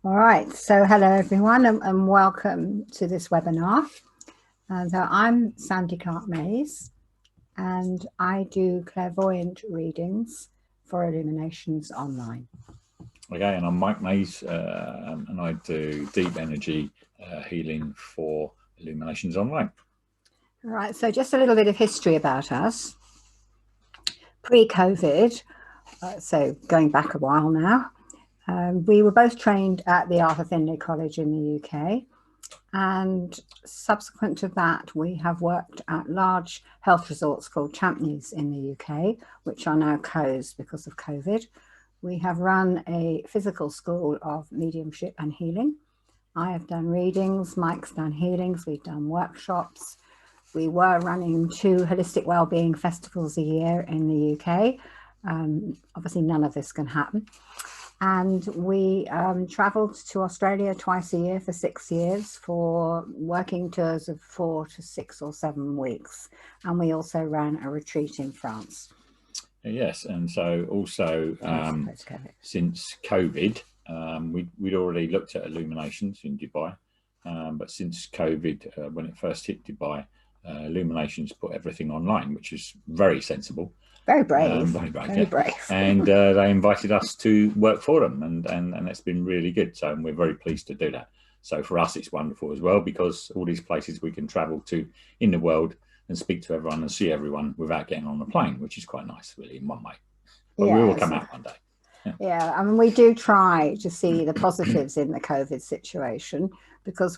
All right, so hello everyone and welcome to this webinar. So I'm Sandy Clark-Mays and I do clairvoyant readings for Illuminations Online. Okay, and I'm Mike Mays and I do deep energy healing for Illuminations Online. All right, so just a little bit of history about us. Pre-COVID, so going back a while now, we were both trained at the Arthur Findlay College in the UK, and subsequent to that we have worked at large health resorts called Champneys in the UK, which are now closed because of COVID. We have run a physical school of mediumship and healing. I have done readings, Mike's done healings, we've done workshops. We were running 2 holistic wellbeing festivals a year in the UK. Obviously none of this can happen. And we travelled to Australia twice a year for 6 years for working tours of 4 to 6 or 7 weeks. And we also ran a retreat in France. Yes, and so also since COVID, we'd already looked at Illuminations in Dubai. But since COVID, when it first hit Dubai, Illuminations put everything online, which is very sensible. Very brave, very brave. And they invited us to work for them, and it's been really good. So we're very pleased to do that. So for us, it's wonderful as well, because all these places we can travel to in the world and speak to everyone and see everyone without getting on a plane, which is quite nice, really, in one way. But we will come out one day. Yeah, I mean, we do try to see the positives in the COVID situation, because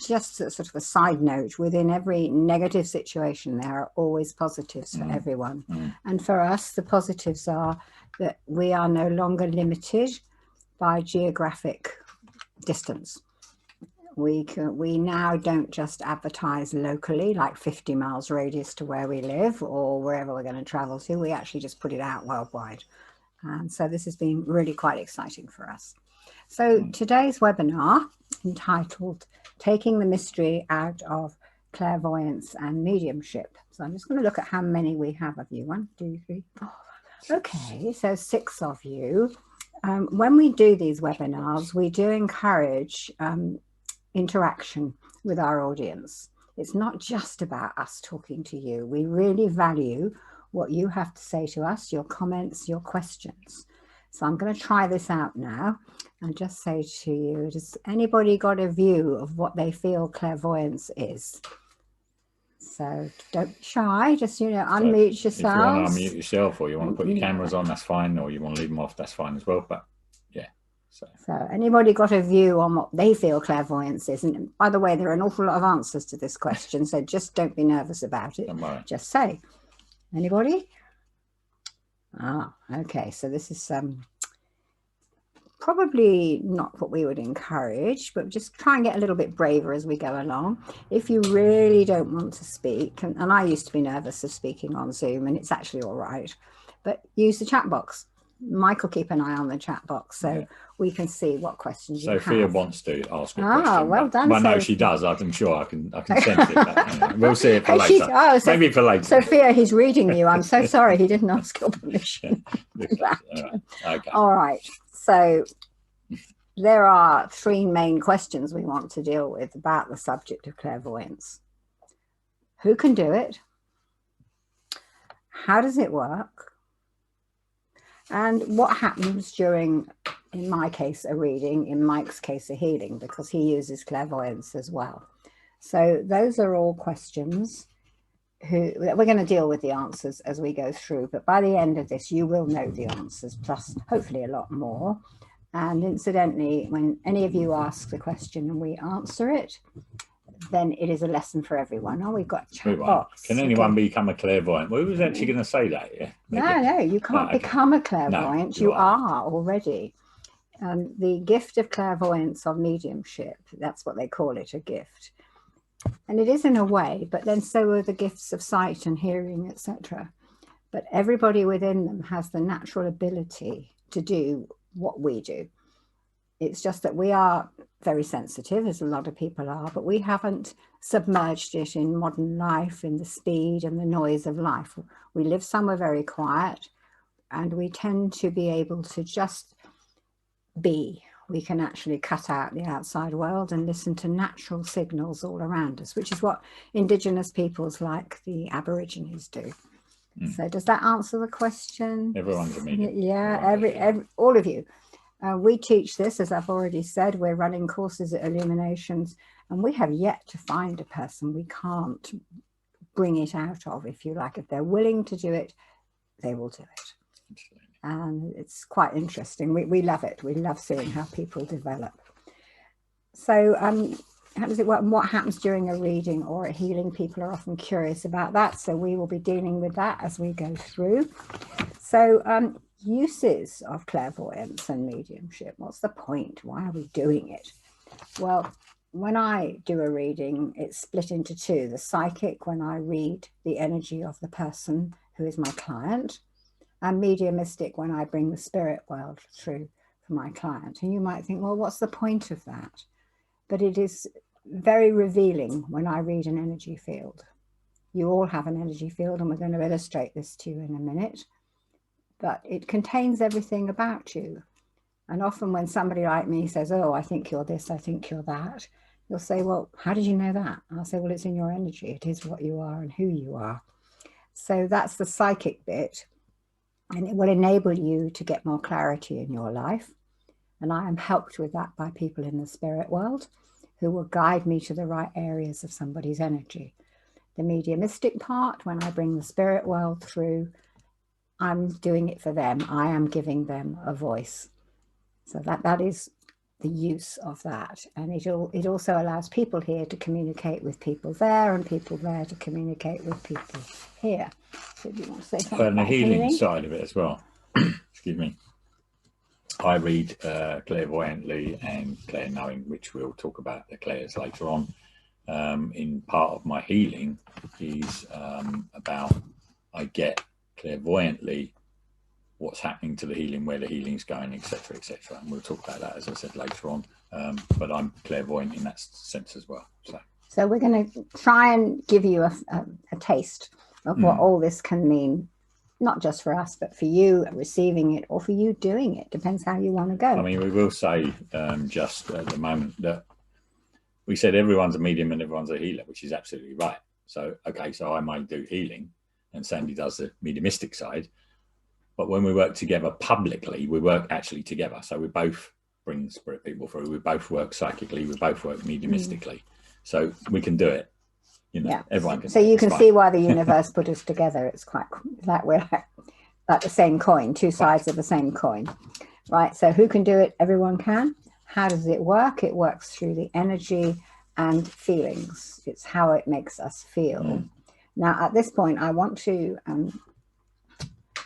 just sort of a side note, within every negative situation, there are always positives for everyone. And for us, the positives are that we are no longer limited by geographic distance. We now don't just advertise locally, like 50 miles radius to where we live or wherever we're going to travel to. We actually just put it out worldwide. And so this has been really quite exciting for us. So today's webinar, entitled Taking the Mystery Out of Clairvoyance and Mediumship. So I'm just going to look at how many we have of you. 1, 2, 3, 4. Okay, so 6 of you. When we do these webinars, we do encourage interaction with our audience. It's not just about us talking to you. We really value what you have to say to us, your comments, your questions. So I'm going to try this out now and just say to you, has anybody got a view of what they feel clairvoyance is? So don't be shy, just, unmute yourselves. If you want to unmute yourself, or you want to put your cameras on, that's fine, or you want to leave them off, that's fine as well. But yeah. So anybody got a view on what they feel clairvoyance is? And by the way, there are an awful lot of answers to this question, so just don't be nervous about it. Don't worry. Just say. Anybody? Okay, so this is probably not what we would encourage, but just try and get a little bit braver as we go along. If you really don't want to speak, and I used to be nervous of speaking on Zoom, and it's actually all right, but use the chat box. Mike will keep an eye on the chat box so we can see what questions you have. Sophia wants to ask a question. Well done. Well, no, she does. I'm sure I can sense it. But, we'll see it for later. Maybe for later. Sophia, he's reading you. I'm so sorry he didn't ask your permission. Okay. All right. So there are 3 main questions we want to deal with about the subject of clairvoyance. Who can do it? How does it work? And what happens during, in my case, a reading, in Mike's case, a healing, because he uses clairvoyance as well. So those are all questions that we're going to deal with the answers as we go through. But by the end of this, you will know the answers, plus hopefully a lot more. And incidentally, when any of you ask the question and we answer it, then it is a lesson for everyone. Oh, we've got a chat box. Can anyone become a clairvoyant? Well, who was actually going to say that? Yeah. No, you can't become a clairvoyant. No, you are already. The gift of clairvoyance or mediumship, that's what they call it, a gift. And it is in a way, but then so are the gifts of sight and hearing, etc. But everybody within them has the natural ability to do what we do. It's just that we are very sensitive, as a lot of people are, but we haven't submerged it in modern life, in the speed and the noise of life. We live somewhere very quiet, and we tend to be able to just be we can actually cut out the outside world and listen to natural signals all around us, which is what Indigenous peoples like the Aborigines do. So does that answer the question? Everyone's a medium. Yeah, all of you. We teach this, as I've already said. We're running courses at Illuminations, and we have yet to find a person we can't bring it out of, if you like. If they're willing to do it, they will do it. Absolutely. And it's quite interesting. We love it. We love seeing how people develop. So how does it work, and what happens during a reading or a healing? People are often curious about that, so we will be dealing with that as we go through. So uses of clairvoyance and mediumship. What's the point? Why are we doing it? Well, when I do a reading, it's split into two. The psychic, when I read the energy of the person who is my client, and mediumistic, when I bring the spirit world through for my client. And you might think, well, what's the point of that? But it is very revealing when I read an energy field. You all have an energy field, and we're going to illustrate this to you in a minute. But it contains everything about you. And often when somebody like me says, oh, I think you're this, I think you're that, you'll say, well, how did you know that? I'll say, well, it's in your energy. It is what you are and who you are. So that's the psychic bit. And it will enable you to get more clarity in your life. And I am helped with that by people in the spirit world who will guide me to the right areas of somebody's energy. The mediumistic part, when I bring the spirit world through, I'm doing it for them. I am giving them a voice. So that is the use of that. And it also allows people here to communicate with people there, and people there to communicate with people here. So do you want to say something And the about healing side of it as well. Excuse me. I read clairvoyantly and clair knowing, which we'll talk about the clairs later on. In part of my healing is about, I get clairvoyantly what's happening to the healing, where the healing's going, etc., etc. And we'll talk about that, as I said, later on. But I'm clairvoyant in that sense as well. So we're going to try and give you a taste of what all this can mean, not just for us, but for you receiving it or for you doing it. Depends how you want to go. I mean, we will say just at the moment that we said everyone's a medium and everyone's a healer, which is absolutely right. So, okay, so I might do healing and Sandy does the mediumistic side. But when we work together publicly, we work actually together. So we both bring spirit people through. We both work psychically. We both work mediumistically. So we can do it. You know, everyone can. So you can see why the universe put us together. It's quite like we're like the same coin, two sides of the same coin, right? So who can do it? Everyone can. How does it work? It works through the energy and feelings. It's how it makes us feel. Now, at this point, I want to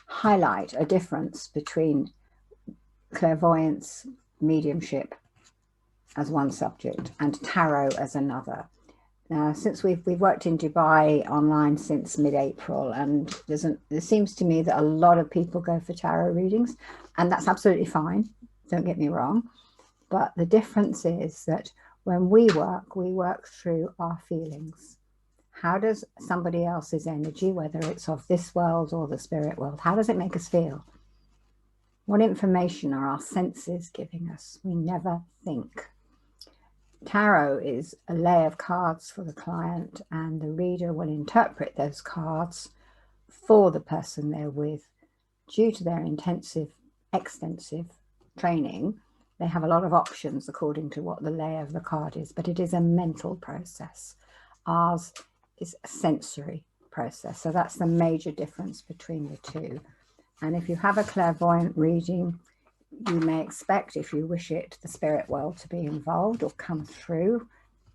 highlight a difference between clairvoyance, mediumship as one subject and tarot as another. Now, since we've worked in Dubai online since mid-April, and there seems to me that a lot of people go for tarot readings, and that's absolutely fine, don't get me wrong. But the difference is that when we work through our feelings. How does somebody else's energy, whether it's of this world or the spirit world, how does it make us feel? What information are our senses giving us? We never think. Tarot is a lay of cards for the client, and the reader will interpret those cards for the person they're with. Due to their extensive training, they have a lot of options according to what the lay of the card is, but it is a mental process. Ours is a sensory process. So that's the major difference between the two. And if you have a clairvoyant reading, you may expect, if you wish it, the spirit world to be involved or come through,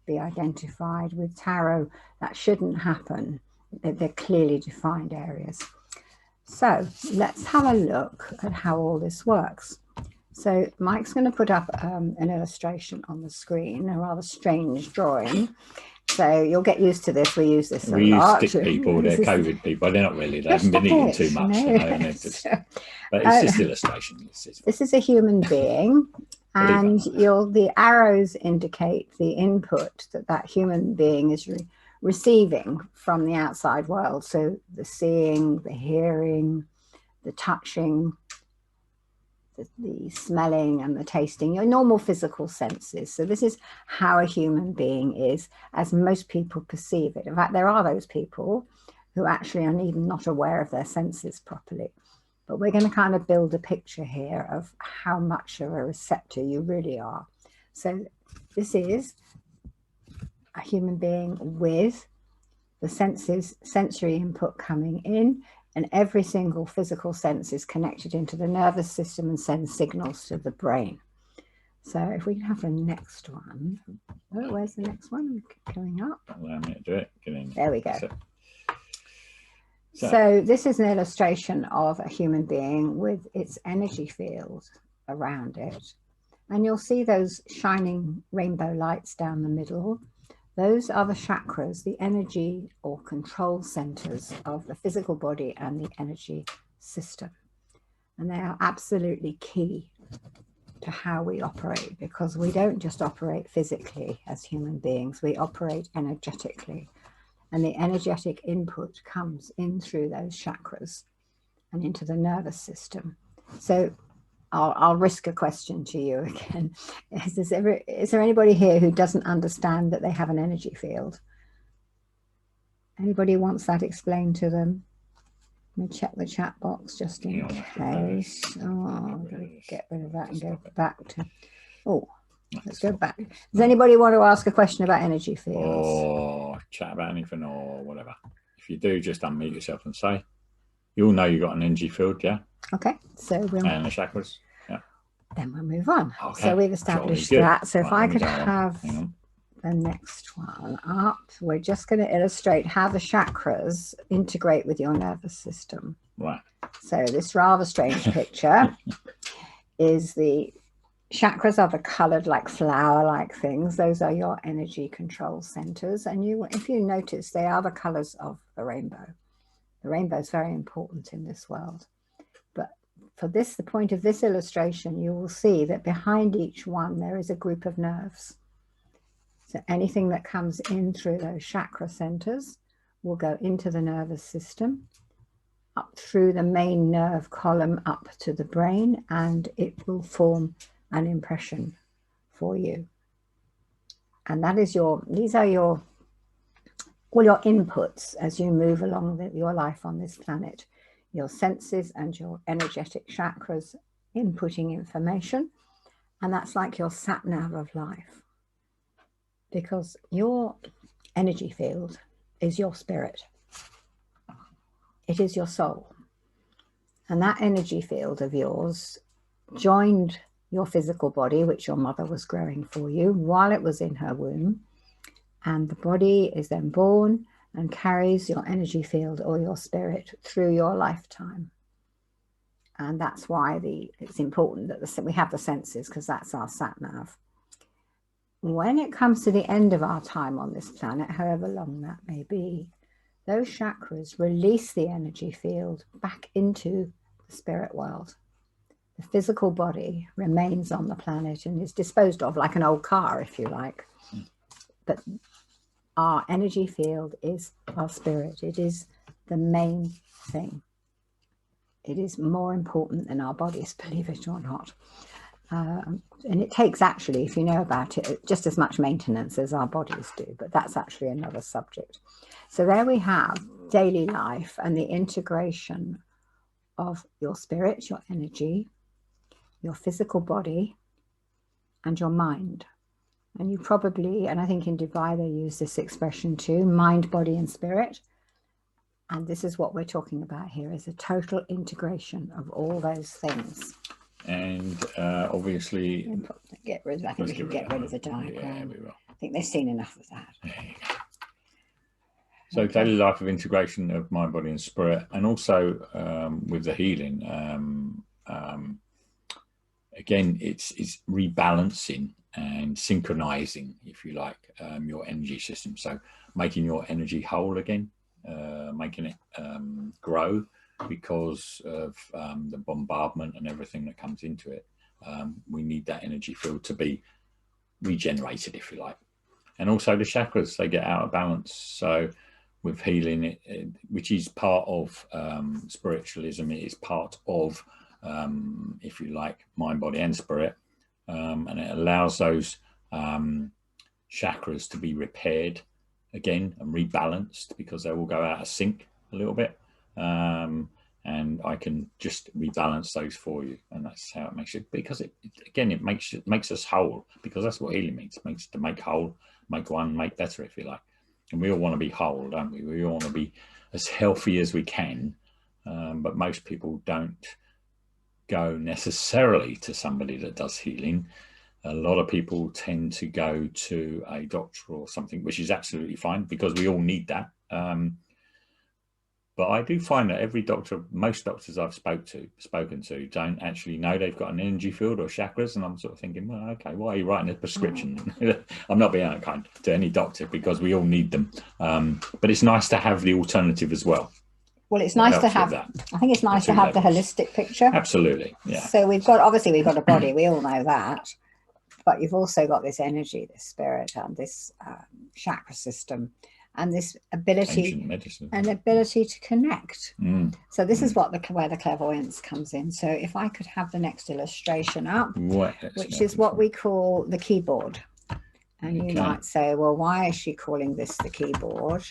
be identified. With tarot, that shouldn't happen. They're clearly defined areas. So let's have a look at how all this works. So Mike's going to put up an illustration on the screen, a rather strange drawing. So you'll get used to this. We use this a lot. We use stick people, they're COVID people. They're not really. They haven't been eating too much. No. You know, and but it's just illustration. This is a human being, and the arrows indicate the input that human being is receiving from the outside world. So the seeing, the hearing, the touching, the smelling and the tasting, your normal physical senses. So this is how a human being is, as most people perceive it. In fact, there are those people who actually are even not aware of their senses properly. But we're going to kind of build a picture here of how much of a receptor you really are. So this is a human being with the senses, sensory input coming in, and every single physical sense is connected into the nervous system and sends signals to the brain. So if we can have the next one. Oh, where's the next one coming up? Allow me to do it. Get in. There we go. So this is an illustration of a human being with its energy field around it. And you'll see those shining rainbow lights down the middle. Those are the chakras, the energy or control centers of the physical body and the energy system. And they are absolutely key to how we operate, because we don't just operate physically as human beings, we operate energetically. And the energetic input comes in through those chakras and into the nervous system. So I'll risk a question to you again. Is there anybody here who doesn't understand that they have an energy field? Anybody wants that explained to them? Let me check the chat box just in case. Oh, I'm going to get rid of that and go back to... Oh, let's go back. Does anybody want to ask a question about energy fields? Or chat about anything or whatever. If you do, just unmute yourself and say. You all know you've got an energy field, yeah? Okay, so we'll... And the chakras, yeah. Then we'll move on. Okay. So we've established that. So if I could have the next one up, we're just going to illustrate how the chakras integrate with your nervous system. Right. So this rather strange picture is the chakras are the colored like flower-like things. Those are your energy control centers. And if you notice, they are the colors of the rainbow. The rainbow is very important in this world. But for this, the point of this illustration, you will see that behind each one, there is a group of nerves. So anything that comes in through those chakra centers will go into the nervous system, up through the main nerve column, up to the brain, and it will form an impression for you. And that is these are all your inputs as you move along your life on this planet. Your senses and your energetic chakras inputting information. And that's like your sat-nav of life. Because your energy field is your spirit. It is your soul. And that energy field of yours joined your physical body, which your mother was growing for you while it was in her womb. And the body is then born and carries your energy field or your spirit through your lifetime. And that's why it's important that we have the senses, because that's our sat-nav. When it comes to the end of our time on this planet, however long that may be, those chakras release the energy field back into the spirit world. The physical body remains on the planet and is disposed of like an old car, if you like. But our energy field is our spirit. It is the main thing. It is more important than our bodies, believe it or not. And it takes, actually, if you know about it, just as much maintenance as our bodies do, but that's actually another subject. So there we have daily life and the integration of your spirit, your energy, your physical body, and your mind. And you probably, and I think in Dubai they use this expression too, mind, body, and spirit. And this is what we're talking about here, is a total integration of all those things. And obviously, get rid of that. I think we can get rid of the diagram. Yeah, we will. I think they've seen enough of that. There you go. So okay. Daily life of integration of mind, body, and spirit, and also with the healing. Again, it's rebalancing and synchronizing, if you like, your energy system. So making your energy whole again, making it grow, because of the bombardment and everything that comes into it. We need that energy field to be regenerated, if you like. And also the chakras, they get out of balance. So with healing, which is part of spiritualism, it is part of if you like, mind, body and spirit, and it allows those chakras to be repaired again and rebalanced, because they will go out of sync a little bit, and I can just rebalance those for you, and that's how it makes it, because it makes us whole, because that's what healing means. It makes to make whole, make one, make better, if you like. And we all want to be whole, don't we? We all want to be as healthy as we can, but most people don't go necessarily to somebody that does healing. A lot of people tend to go to a doctor or something, which is absolutely fine, because we all need that. But I do find that every doctor, most doctors I've spoken to, don't actually know they've got an energy field or chakras. And I'm sort of thinking, well, okay, why are you writing a prescription? I'm not being unkind to any doctor, because we all need them. But it's nice to have the alternative as well. Well, it's nice to have that. I think it's nice to have the holistic picture. Absolutely, yeah. So we've got a body, we all know that. But you've also got this energy, this spirit, and this chakra system, and this ability to connect. So this is where the clairvoyance comes in. So if I could have the next illustration up, which is what we call the keyboard. And you might say, well, why is she calling this the keyboard?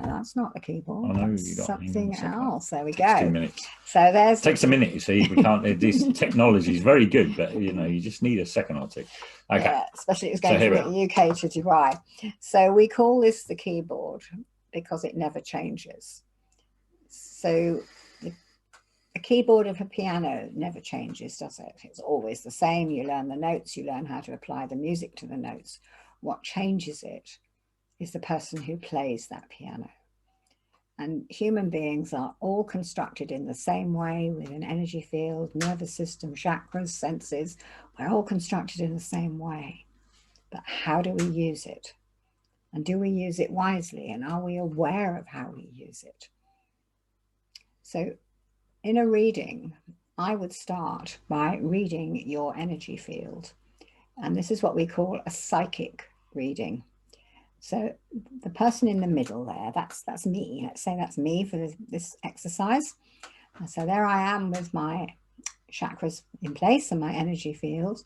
That's not the keyboard. Oh, no, that's something else. There we go. 2 minutes. So there's takes a minute. You see, we can't. This technology is very good, but you just need a second or two. Okay. Yeah, especially it's going from the UK to Dubai. So we call this the keyboard because it never changes. So the keyboard of a piano never changes, does it? It's always the same. You learn the notes. You learn how to apply the music to the notes. What changes it is the person who plays that piano. And human beings are all constructed in the same way, with an energy field, nervous system, chakras, senses. We're all constructed in the same way. But how do we use it? And do we use it wisely? And are we aware of how we use it? So in a reading, I would start by reading your energy field. And this is what we call a psychic reading. So the person in the middle there, that's me. Let's say that's me for this exercise. And so there I am with my chakras in place and my energy field.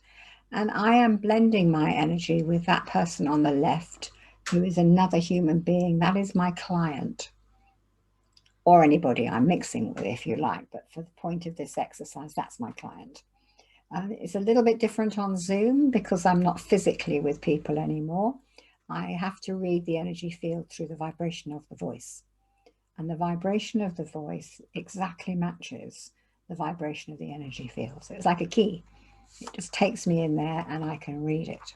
And I am blending my energy with that person on the left, who is another human being. That is my client, or anybody I'm mixing with, if you like. But for the point of this exercise, that's my client. It's a little bit different on Zoom because I'm not physically with people anymore. I have to read the energy field through the vibration of the voice. And the vibration of the voice exactly matches the vibration of the energy field. So it's like a key. It just takes me in there and I can read it.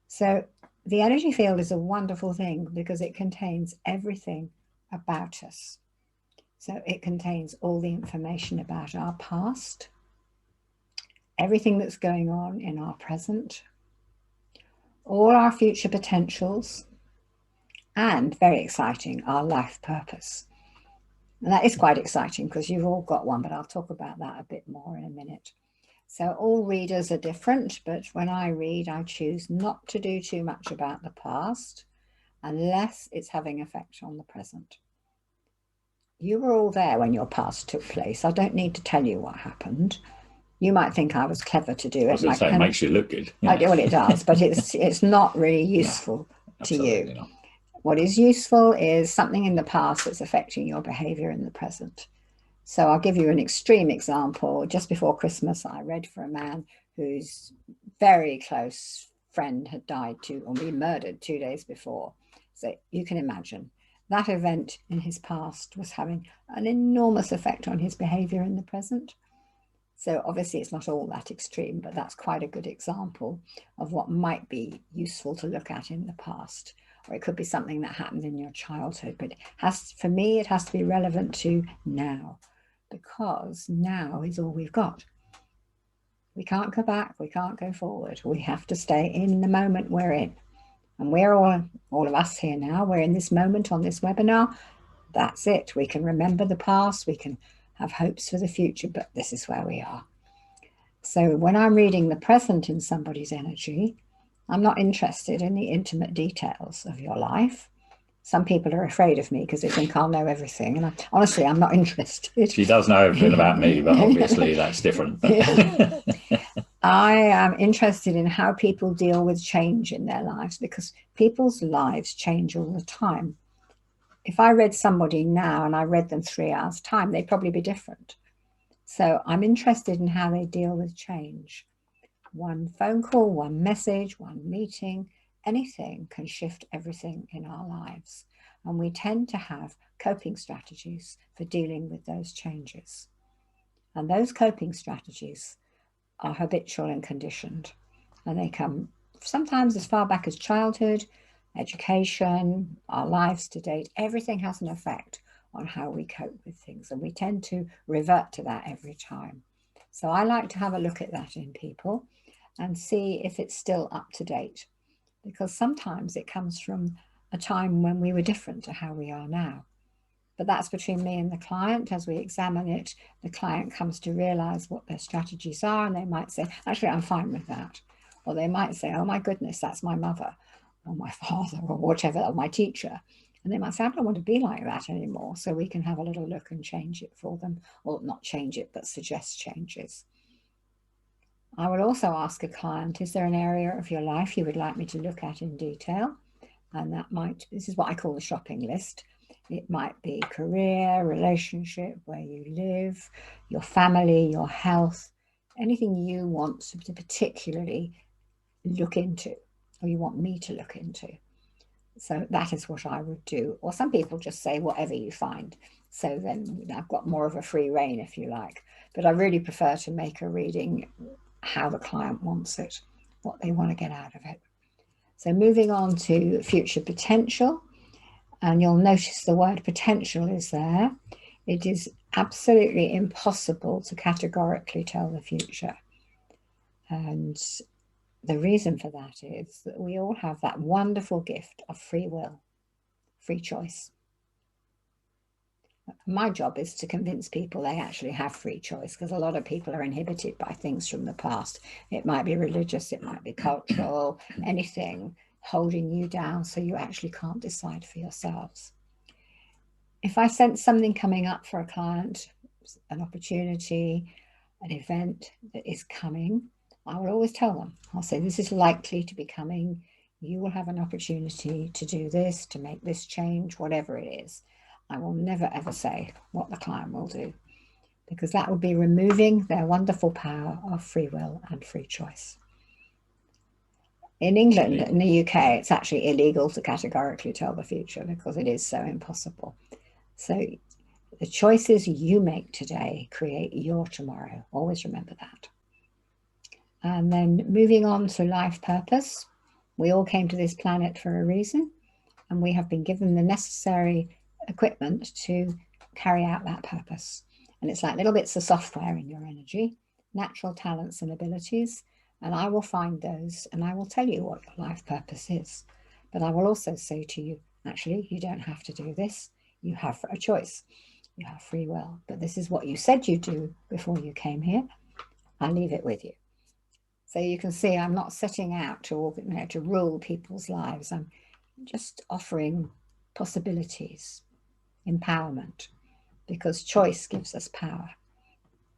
So the energy field is a wonderful thing because it contains everything about us. So it contains all the information about our past, everything that's going on in our present, all our future potentials, and very exciting, our life purpose. And that is quite exciting because you've all got one, but I'll talk about that a bit more in a minute. So all readers are different, but when I read, I choose not to do too much about the past unless it's having effect on the present. You were all there when your past took place. I don't need to tell you what happened. You might think I was clever to do it. I was going to say, it makes you look good. Well, it does, but it's not really useful to you. Not. What is useful is something in the past that's affecting your behavior in the present. So I'll give you an extreme example. Just before Christmas, I read for a man whose very close friend had died or been murdered 2 days before. So you can imagine that event in his past was having an enormous effect on his behavior in the present. So obviously it's not all that extreme, but that's quite a good example of what might be useful to look at in the past. Or it could be something that happened in your childhood, but for me, it has to be relevant to now, because now is all we've got. We can't go back, we can't go forward. We have to stay in the moment we're in. And we're all of us here now, we're in this moment on this webinar. That's it. We can remember the past, we can have hopes for the future, but this is where we are. So when I'm reading the present in somebody's energy, I'm not interested in the intimate details of your life. Some people are afraid of me because they think I'll know everything. And honestly, I'm not interested. She does know everything about me, but obviously that's different. I am interested in how people deal with change in their lives, because people's lives change all the time. If I read somebody now and I read them 3 hours' time, they'd probably be different. So I'm interested in how they deal with change. One phone call, one message, one meeting, anything can shift everything in our lives. And we tend to have coping strategies for dealing with those changes. And those coping strategies are habitual and conditioned. And they come sometimes as far back as childhood, education, our lives to date. Everything has an effect on how we cope with things. And we tend to revert to that every time. So I like to have a look at that in people and see if it's still up to date. Because sometimes it comes from a time when we were different to how we are now. But that's between me and the client. As we examine it, the client comes to realize what their strategies are, and they might say, actually, I'm fine with that. Or they might say, oh my goodness, that's my mother or my father or whatever, or my teacher. And they might say, I don't want to be like that anymore. So we can have a little look and change it for them, or not change it, but suggest changes. I would also ask a client, is there an area of your life you would like me to look at in detail? And this is what I call the shopping list. It might be career, relationship, where you live, your family, your health, anything you want to particularly look into, or you want me to look into. So that is what I would do. Or some people just say whatever you find. So then I've got more of a free rein, if you like. But I really prefer to make a reading how the client wants it, what they want to get out of it. So moving on to future potential, and you'll notice the word potential is there. It is absolutely impossible to categorically tell the future. And the reason for that is that we all have that wonderful gift of free will, free choice. My job is to convince people they actually have free choice, because a lot of people are inhibited by things from the past. It might be religious, it might be cultural, anything holding you down so you actually can't decide for yourselves. If I sense something coming up for a client, an opportunity, an event that is coming, I will always tell them. I'll say, this is likely to be coming. You will have an opportunity to do this, to make this change, whatever it is. I will never ever say what the client will do, because that would be removing their wonderful power of free will and free choice. In England, in the UK, it's actually illegal to categorically tell the future because it is so impossible. So the choices you make today create your tomorrow. Always remember that. And then moving on to life purpose. We all came to this planet for a reason, and we have been given the necessary equipment to carry out that purpose. And it's like little bits of software in your energy, natural talents and abilities. And I will find those and I will tell you what your life purpose is. But I will also say to you, actually, you don't have to do this. You have a choice. You have free will. But this is what you said you'd do before you came here. I'll leave it with you. So you can see I'm not setting out to rule people's lives. I'm just offering possibilities, empowerment, because choice gives us power.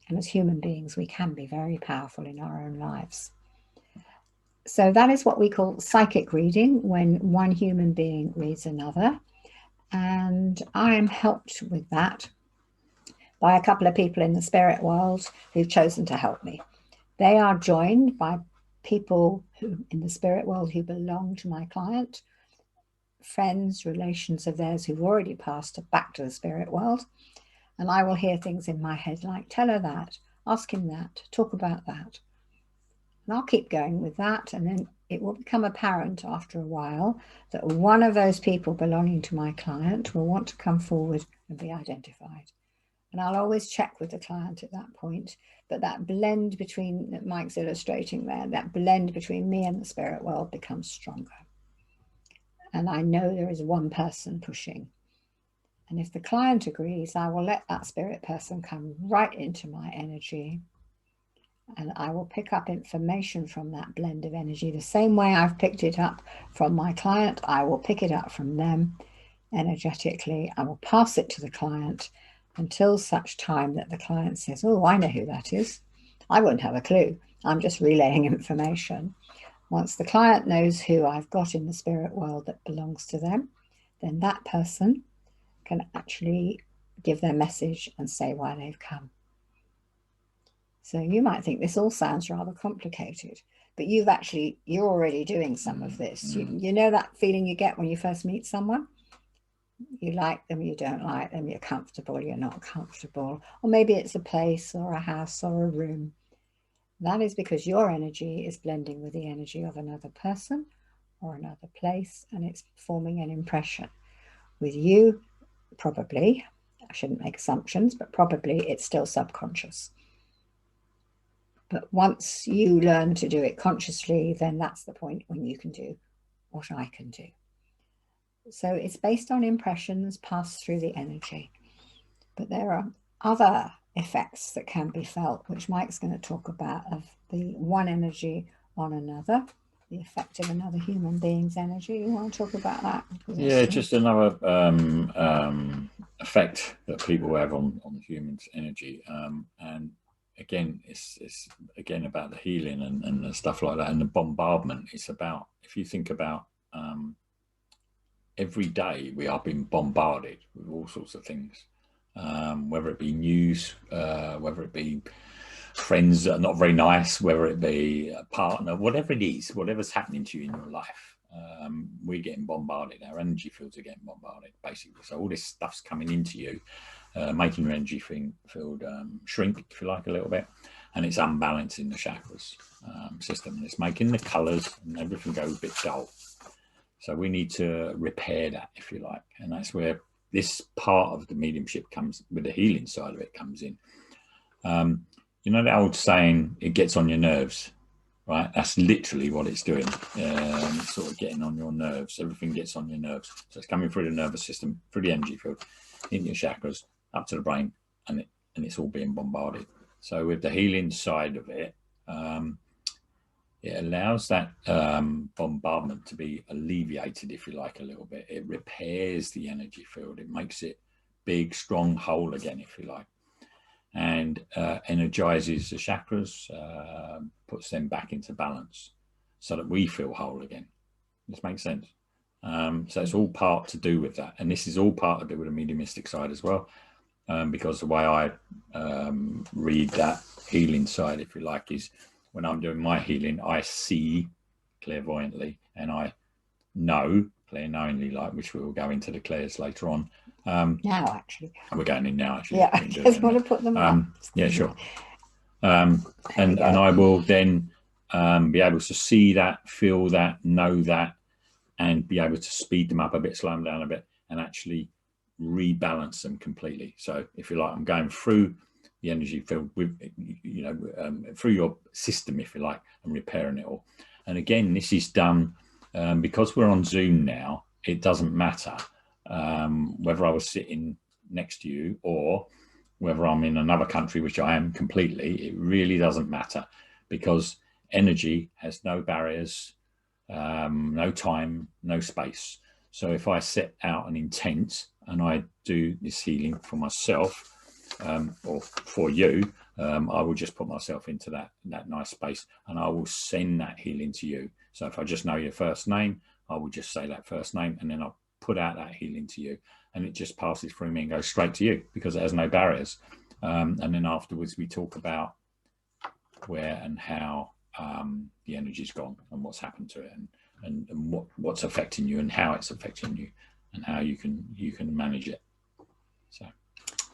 And as human beings, we can be very powerful in our own lives. So that is what we call psychic reading, when one human being reads another. And I am helped with that by a couple of people in the spirit world who've chosen to help me. They are joined by people who in the spirit world who belong to my client, friends, relations of theirs who've already passed back to the spirit world. And I will hear things in my head like, tell her that, ask him that, talk about that. And I'll keep going with that. And then it will become apparent after a while that one of those people belonging to my client will want to come forward and be identified. And I'll always check with the client at that point. But that blend between, that Mike's illustrating there, that blend between me and the spirit world becomes stronger. And I know there is one person pushing. And if the client agrees, I will let that spirit person come right into my energy. And I will pick up information from that blend of energy. The same way I've picked it up from my client, I will pick it up from them energetically. I will pass it to the client until such time that the client says, oh, I know who that is. I won't have a clue. I'm just relaying information. Once the client knows who I've got in the spirit world that belongs to them, then that person can actually give their message and say why they've come. So you might think this all sounds rather complicated, but you're already doing some of this. You know that feeling you get when you first meet someone? You like them, you don't like them, you're comfortable, you're not comfortable, or maybe it's a place or a house or a room. That is because your energy is blending with the energy of another person or another place, and it's forming an impression. With you, probably, I shouldn't make assumptions, but probably it's still subconscious. But once you learn to do it consciously, then that's the point when you can do what I can do. So it's based on impressions passed through the energy. But there are other effects that can be felt, which Mike's going to talk about, of the one energy on another, the effect of another human being's energy. You want to talk about that? Yeah, just another effect that people have on the human's energy. And again, it's again about the healing and the stuff like that, and the bombardment. It's about, if you think about every day we are being bombarded with all sorts of things, whether it be news, whether it be friends that are not very nice, whether it be a partner, whatever it is, whatever's happening to you in your life, we're getting bombarded. Our energy fields are getting bombarded, basically. So all this stuff's coming into you, making your energy field shrink, if you like, a little bit, and it's unbalancing the chakras system. It's making the colours and everything go a bit dull. So we need to repair that, if you like, and that's where this part of the mediumship comes, with the healing side of it comes in. You know the old saying, it gets on your nerves, right? That's literally what it's doing. It's sort of getting on your nerves. Everything gets on your nerves. So it's coming through the nervous system, through the energy field, into your chakras, up to the brain, and it's all being bombarded. So with the healing side of it, it allows that bombardment to be alleviated, if you like, a little bit. It repairs the energy field. It makes it big, strong, whole again, if you like, and energizes the chakras, puts them back into balance so that we feel whole again. This makes sense. So it's all part to do with that. And this is all part to do with the mediumistic side as well, because the way I read that healing side, if you like, is when I'm doing my healing, I see clairvoyantly and I know clairknowingly, like, which we will go into the clairs later on. Now, actually. We're going in now, actually. Yeah, I just want to put them up. Yeah, sure. And I will then be able to see that, feel that, know that, and be able to speed them up a bit, slow them down a bit, and actually rebalance them completely. So if you like, I'm going through the energy field with, you know, through your system, if you like, and repairing it all. And again, this is done because we're on Zoom now. It doesn't matter whether I was sitting next to you or whether I'm in another country, which I am completely. It really doesn't matter, because energy has no barriers, no time, no space. So if I set out an intent and I do this healing for myself, or for you, I will just put myself into that nice space, and I will send that healing to you. So if I just know your first name, I will just say that first name, and then I'll put out that healing to you, and it just passes through me and goes straight to you, because it has no barriers. And then afterwards we talk about where and how the energy's gone and what's happened to it, and what's affecting you and how it's affecting you and how you can manage it.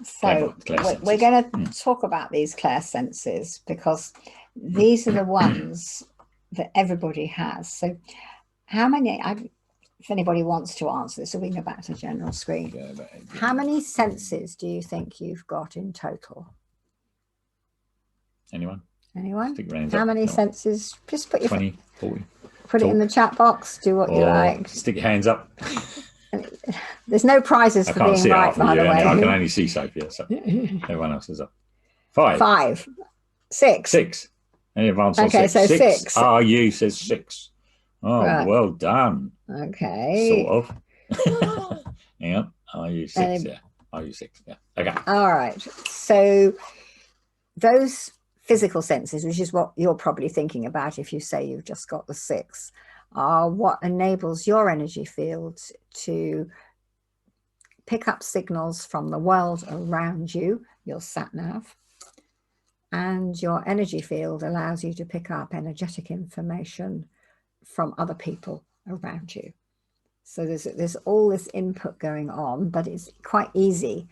So we're going to talk about these clairsenses, because these are the ones that everybody has. So how many, if anybody wants to answer this, so we can go back to general screen. How many senses do you think you've got in total? Anyone? How many senses? Just put your 20, 40. Put it in the chat box. Do what you like. Stick your hands up. There's no prizes for being right, by the way. I can only see Sophia, so everyone else is up. 5. 5. 6. 6. Any advance on 6? So 6. You says 6. Oh, right. Well done. Okay. Sort of. Hang on. Are you 6? Yeah. Are you 6? Yeah. Okay. All right. So those physical senses, which is what you're probably thinking about if you say you've just got the 6, are what enables your energy field to pick up signals from the world around you, your sat nav, and your energy field allows you to pick up energetic information from other people around you. So there's all this input going on, but it's quite easy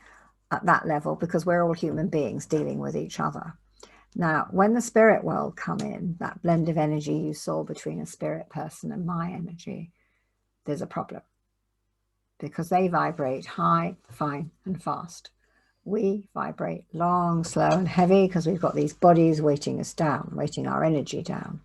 at that level because we're all human beings dealing with each other. Now, when the spirit world come in, that blend of energy you saw between a spirit person and my energy, there's a problem because they vibrate high, fine, and fast. We vibrate long, slow, and heavy because we've got these bodies weighting us down, weighting our energy down.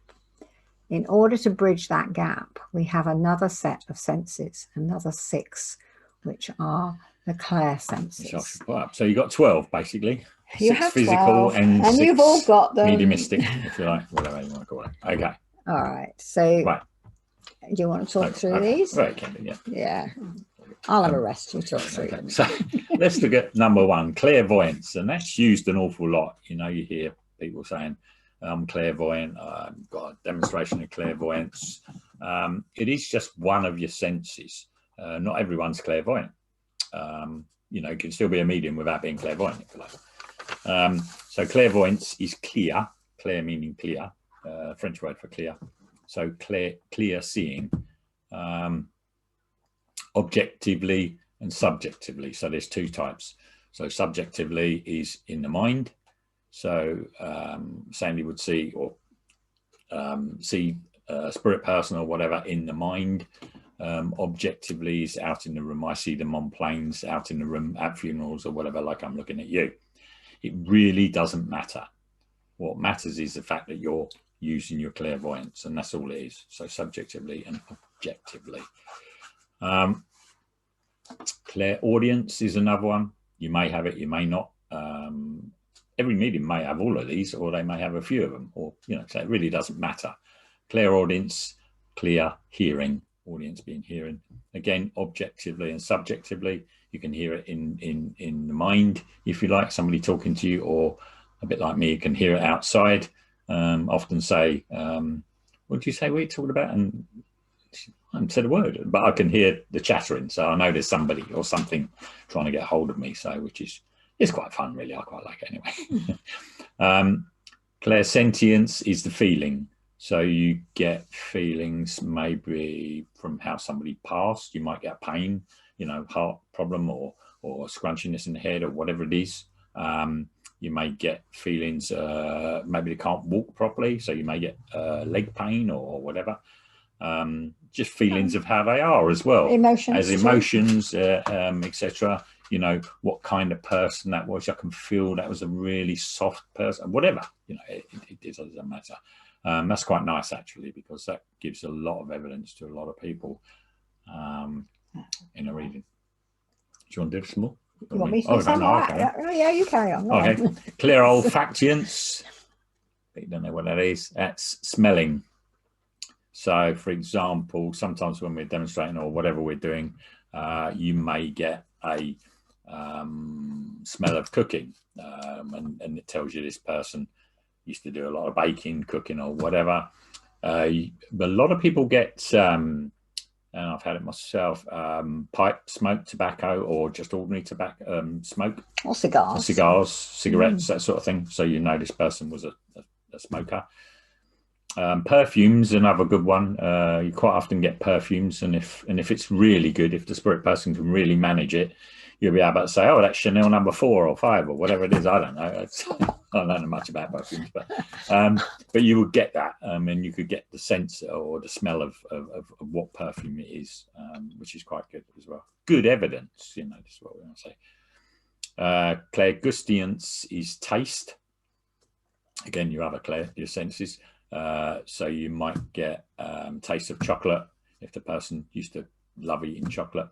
In order to bridge that gap, we have another set of senses, another 6, which are the clair senses. So you've got 12, basically. You 6 have physical 12, and 6 you've all got them. mediumistic, if you like, whatever you want to call it. Okay. All right. So right. Do you want to talk through these? Right, can be, yeah. Yeah. I'll have a rest. You talk through them. So let's look at number 1, clairvoyance. And that's used an awful lot. You know, you hear people saying, I'm clairvoyant, I've got a demonstration of clairvoyance. It is just one of your senses. Not everyone's clairvoyant. You know, you can still be a medium without being clairvoyant, if you like. So clairvoyance is clear, clair meaning clear, French word for clear. So clear seeing, objectively and subjectively. So there's 2 types. So subjectively is in the mind. So Sandy would see or see a spirit person or whatever in the mind. Objectively is out in the room. I see them on planes, out in the room, at funerals or whatever, like I'm looking at you. It really doesn't matter. What matters is the fact that you're using your clairvoyance, and that's all it is. So subjectively and objectively. Clairaudience is another one. You may have it, you may not. Every medium may have all of these, or they may have a few of them, or, you know, so it really doesn't matter. Clairaudience, clear hearing, audience being hearing. Again, objectively and subjectively, you can hear it in the mind, if you like, somebody talking to you, or a bit like me, you can hear it outside. Often say, what did you say we talked about? And I haven't said a word, but I can hear the chattering. So I know there's somebody or something trying to get hold of me. So, which is, it's quite fun, really. I quite like it anyway. Clairsentience is the feeling. So you get feelings maybe from how somebody passed. You might get pain, you know, heart problem or scrunchiness in the head or whatever it is. You may get feelings, maybe they can't walk properly. So you may get leg pain or whatever. Just feelings of how they are as well. Emotions. As emotions, etc. You know, what kind of person that was. I can feel that was a really soft person, whatever, you know, it doesn't matter. That's quite nice, actually, because that gives a lot of evidence to a lot of people in a reading. Do you want to do some more? You want me to do some more? Yeah, you carry on. Okay. Clairolfactience. You don't know what that is. That's smelling. So, for example, sometimes when we're demonstrating or whatever we're doing, you may get a smell of cooking, and it tells you this person used to do a lot of baking, cooking, or whatever. But a lot of people get, and I've had it myself, pipe smoke, tobacco, or just ordinary tobacco smoke, or cigars, cigarettes, that sort of thing. So you know this person was a smoker. Perfumes, another good one. You quite often get perfumes, and if it's really good, if the spirit person can really manage it, you'll be able to say, oh, that's Chanel number 4 or 5 or whatever it is. I don't know. I don't know much about perfumes, but you would get that, and you could get the sense or the smell of what perfume it is, which is quite good as well. Good evidence, you know, this is what we want to say. Clairgustance is taste. Again, your other clair, your senses. So you might get taste of chocolate if the person used to love eating chocolate.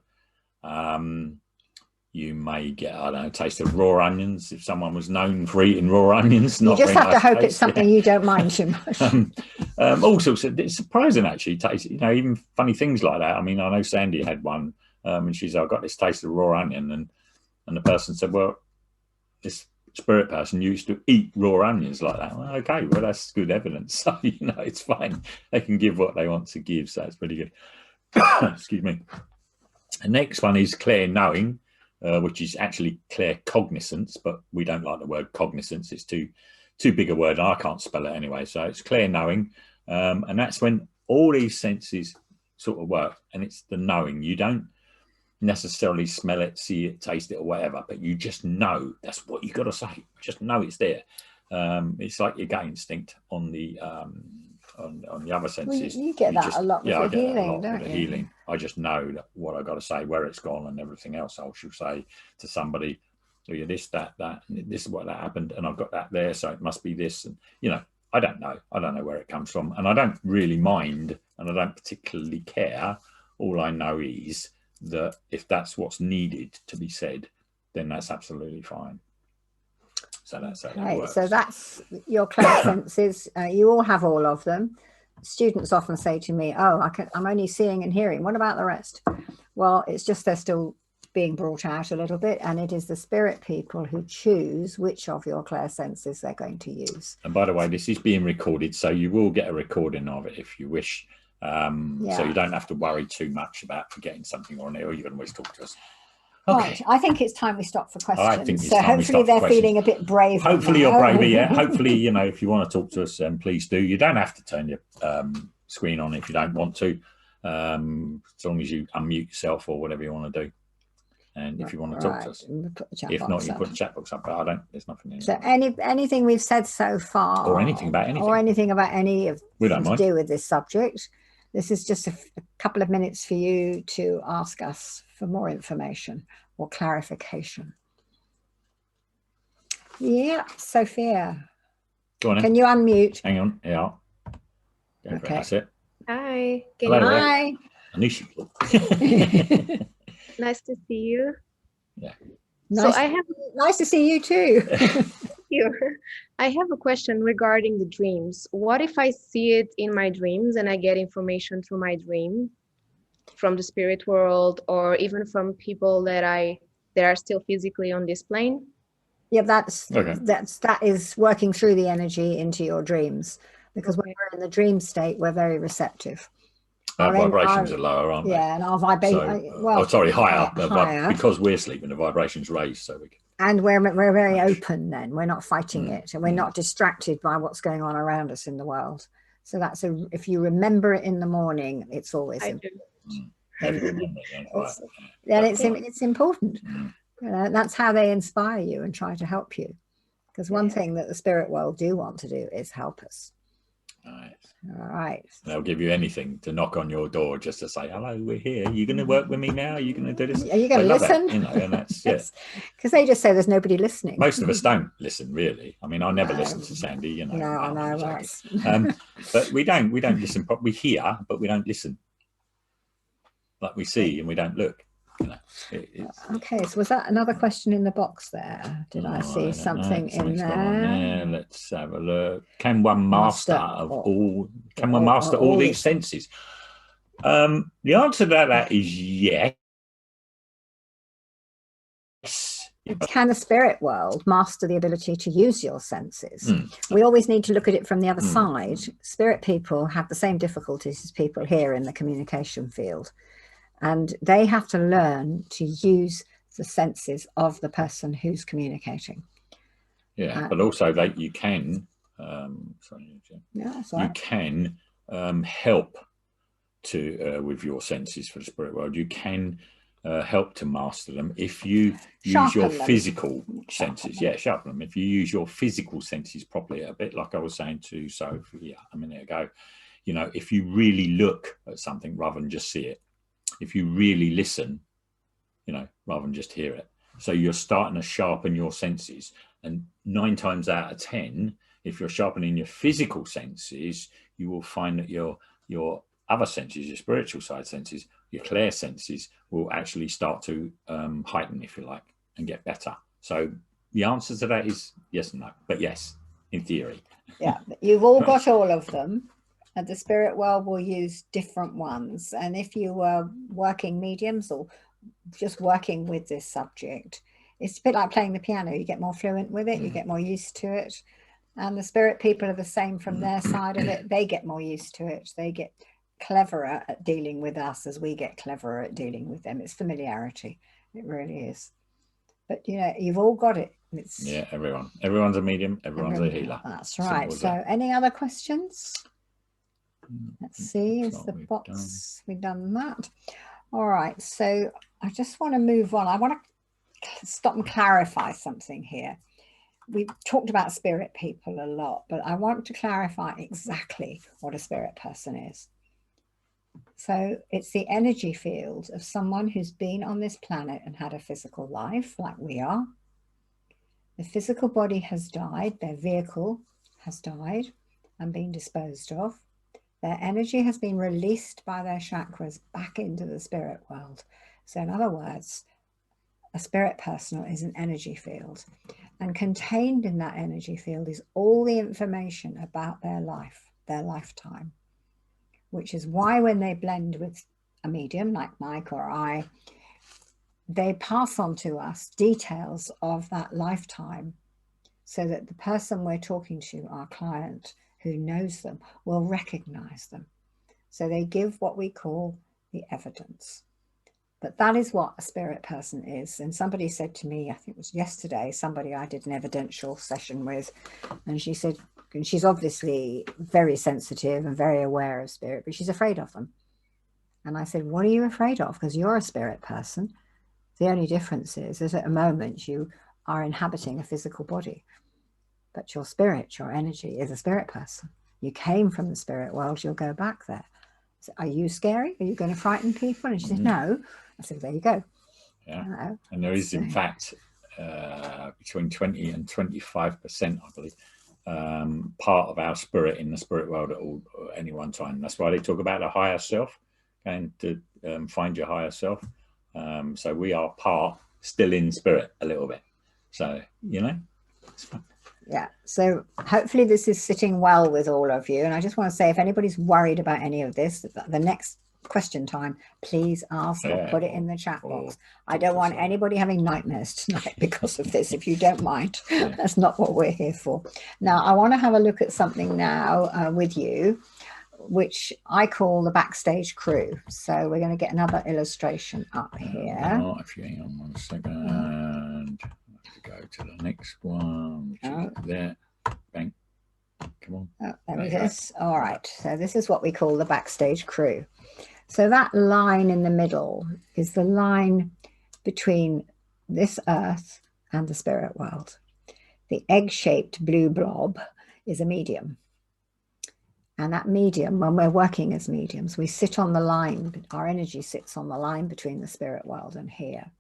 You may get, I don't know, taste of raw onions if someone was known for eating raw onions. You just have to hope it's something you don't mind too much. Also, it's surprising actually, taste, you know, even funny things like that. I mean, I know Sandy had one And she said, I got this taste of raw onion. And the person said, well, this spirit person used to eat raw onions like that. Well, okay, well, that's good evidence. So, it's fine. They can give what they want to give. So it's pretty good. Excuse me. The next one is clear knowing, which is actually clear cognizance, but we don't like the word cognizance. It's too big a word, and I can't spell it anyway. So it's clear knowing, and that's when all these senses sort of work, and it's the knowing. You don't necessarily smell it, see it, taste it, or whatever, but you just know. That's what you got to say. Just know it's there. It's like your gut instinct on the other senses. Well, you get that a lot with the healing, don't you? Healing. I just know what I got to say, where it's gone, and everything else. I should say to somebody, "Oh, yeah, this, that, and this is what that happened, and I've got that there, so it must be this." And I don't know. I don't know where it comes from, and I don't really mind, and I don't particularly care. All I know is that if that's what's needed to be said, then that's absolutely fine. So that's how that works. So that's your clairsenses. You all have all of them. Students often say to me, "Oh, I'm only seeing and hearing. What about the rest?" Well, it's just they're still being brought out a little bit, and it is the spirit people who choose which of your clairsenses they're going to use. And by the way, this is being recorded, so you will get a recording of it if you wish. So you don't have to worry too much about forgetting something or you can always talk to us. Okay. Right, I think it's time we stop for questions. I think it's so time hopefully they're feeling a bit brave. Hopefully you're braver, yeah. Hopefully, if you want to talk to us, please do. You don't have to turn your screen on if you don't want to, as long as you unmute yourself or whatever you want to do. And if you want to talk to us, if not, you put the chat box up. But there's nothing in it. So anything we've said so far, or anything about anything, any of to do with this subject. This is just a couple of minutes for you to ask us for more information or clarification. Yeah, Sophia. Go on. Can you unmute? Hang on. Yeah. Okay. That's it. Hi. Hi. Nice to see you. Yeah. Nice to see you too. I have a question regarding the dreams. What if I see it in my dreams and I get information through my dream from the spirit world or even from people that are still physically on this plane? Yeah, that is working through the energy into your dreams, because when we're in the dream state, we're very receptive. Our vibrations are lower, aren't they? Yeah, and our vibration. Higher. Because we're sleeping, the vibrations raise, so we can. And we're very open then. We're not fighting it, and we're not distracted by what's going on around us in the world. So if you remember it in the morning, it's always it's important. That's how they inspire you and try to help you. Because one thing that the spirit world do want to do is help us. All right. They'll give you anything to knock on your door just to say, hello, we're here. Are you going to work with me now? Are you going to do this? Are you going to listen? And that's because they just say there's nobody listening. Most of us don't listen, really. I mean, I never listen to Sandy, No, I know. Right. But we don't listen. We hear, but we don't listen. Like we see and we don't look. Okay, so was that another question in the box there? Did I see something in there? Let's have a look. Can one master all these senses? The answer to that is yes. Can the spirit world master the ability to use your senses? We always need to look at it from the other side. Spirit people have the same difficulties as people here in the communication field. And they have to learn to use the senses of the person who's communicating. Yeah, but also that you can, you can help to with your senses for the spirit world. You can help to master them if you use your physical senses. Yeah, sharpen them. If you use your physical senses properly, a bit like I was saying to Sophia a minute ago. If you really look at something rather than just see it. If you really listen, rather than just hear it. So you're starting to sharpen your senses. And 9 times out of 10, if you're sharpening your physical senses, you will find that your other senses, your spiritual side senses, your clair senses will actually start to heighten, if you like, and get better. So the answer to that is yes and no, but yes, in theory. Yeah, you've all got all of them. And the spirit world will use different ones. And if you were working mediums or just working with this subject. It's a bit like playing the piano. You get more fluent with it, you get more used to it. And the spirit people are the same from their side of it. They get more used to it. They get cleverer at dealing with us as we get cleverer at dealing with them. It's familiarity. It really is. But you know, you've all got it. It's, yeah, everyone's a medium, everyone's a healer. That's right. So any other questions? Let's see, is the box, we've done that. All right, so I just want to move on. I want to stop and clarify something here. We've talked about spirit people a lot, but I want to clarify exactly what a spirit person is. So it's the energy field of someone who's been on this planet and had a physical life like we are. The physical body has died, their vehicle has died and been disposed of. Their energy has been released by their chakras back into the spirit world. So in other words, a spirit person is an energy field, and contained in that energy field is all the information about their life, their lifetime, which is why when they blend with a medium like Mike or I, they pass on to us details of that lifetime so that the person we're talking to, our client who knows them, will recognize them. So they give what we call the evidence. But that is what a spirit person is. And somebody said to me, I think it was yesterday, somebody I did an evidential session with, and she said, and she's obviously very sensitive and very aware of spirit, but she's afraid of them. And I said, what are you afraid of? Because you're a spirit person. The only difference is at a moment you are inhabiting a physical body, but your spirit, your energy is a spirit person. You came from the spirit world, you'll go back there. So, are you scary? Are you going to frighten people? And she said, no. I said, there you go. Yeah. And there is, in fact, between 20 and 25%, I believe, part of our spirit in the spirit world at any one time. That's why they talk about a higher self, and to find your higher self. So we are part still in spirit a little bit. So, you know, it's fun. Yeah, so hopefully this is sitting well with all of you. And I just want to say, if anybody's worried about any of this, the next question time, please ask or put it in the chat box. I don't want anybody having nightmares tonight because of this, if you don't mind. That's not what we're here for. Now, I want to have a look at something now with you, which I call the backstage crew. So we're going to get another illustration up here. If you hang on 1 second. Go to the next one, which is there. Bang. Come on. Oh, there it is. All right. So this is what we call the backstage crew. So that line in the middle is the line between this earth and the spirit world. The egg-shaped blue blob is a medium. And that medium, when we're working as mediums, we sit on the line. Our energy sits on the line between the spirit world and here.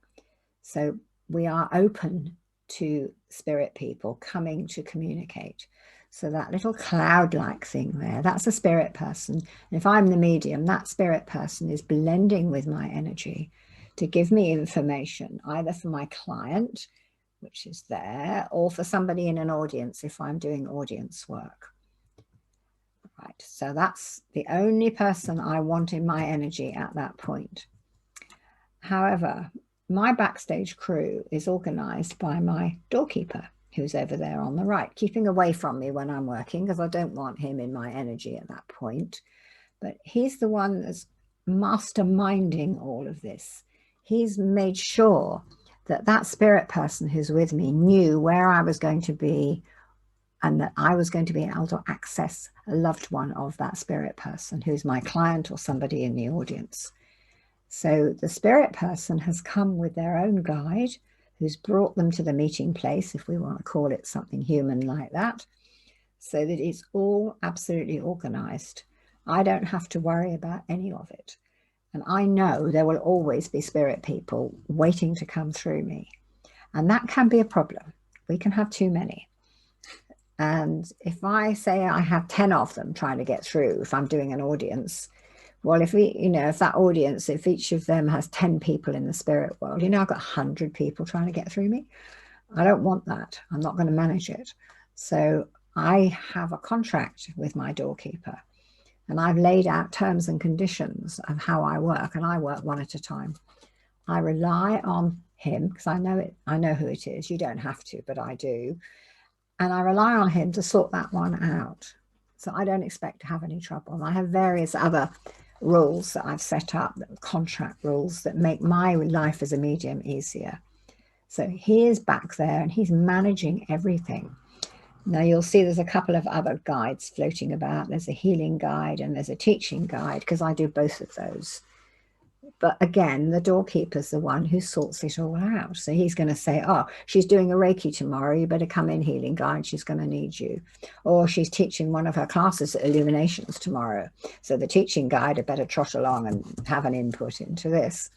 So we are open to spirit people coming to communicate. So that little cloud-like thing there, that's a spirit person. And if I'm the medium, that spirit person is blending with my energy to give me information, either for my client, which is there, or for somebody in an audience if I'm doing audience work. Right, so that's the only person I want in my energy at that point. However, my backstage crew is organized by my doorkeeper, who's over there on the right, keeping away from me when I'm working because I don't want him in my energy at that point. But he's the one that's masterminding all of this. He's made sure that that spirit person who's with me knew where I was going to be and that I was going to be able to access a loved one of that spirit person who's my client or somebody in the audience. So the spirit person has come with their own guide who's brought them to the meeting place, if we want to call it something human like that, so that it's all absolutely organized. I don't have to worry about any of it. And I know there will always be spirit people waiting to come through me. And that can be a problem. We can have too many. And if I say I have 10 of them trying to get through, if I'm doing an audience, well, if we, you know, if that audience, if each of them has 10 people in the spirit world, you know, I've got 100 people trying to get through me. I don't want that. I'm not going to manage it. So I have a contract with my doorkeeper and I've laid out terms and conditions of how I work, and I work one at a time. I rely on him because I know who it is. You don't have to, but I do. And I rely on him to sort that one out. So I don't expect to have any trouble. And I have various other rules that I've set up, contract rules that make my life as a medium easier. So he is back there and he's managing everything. Now you'll see there's a couple of other guides floating about. There's a healing guide and there's a teaching guide, because I do both of those. But again, the doorkeeper's the one who sorts it all out. So he's going to say, oh, she's doing a Reiki tomorrow. You better come in, healing guide. She's going to need you. Or she's teaching one of her classes at Illuminations tomorrow. So the teaching guide had better trot along and have an input into this.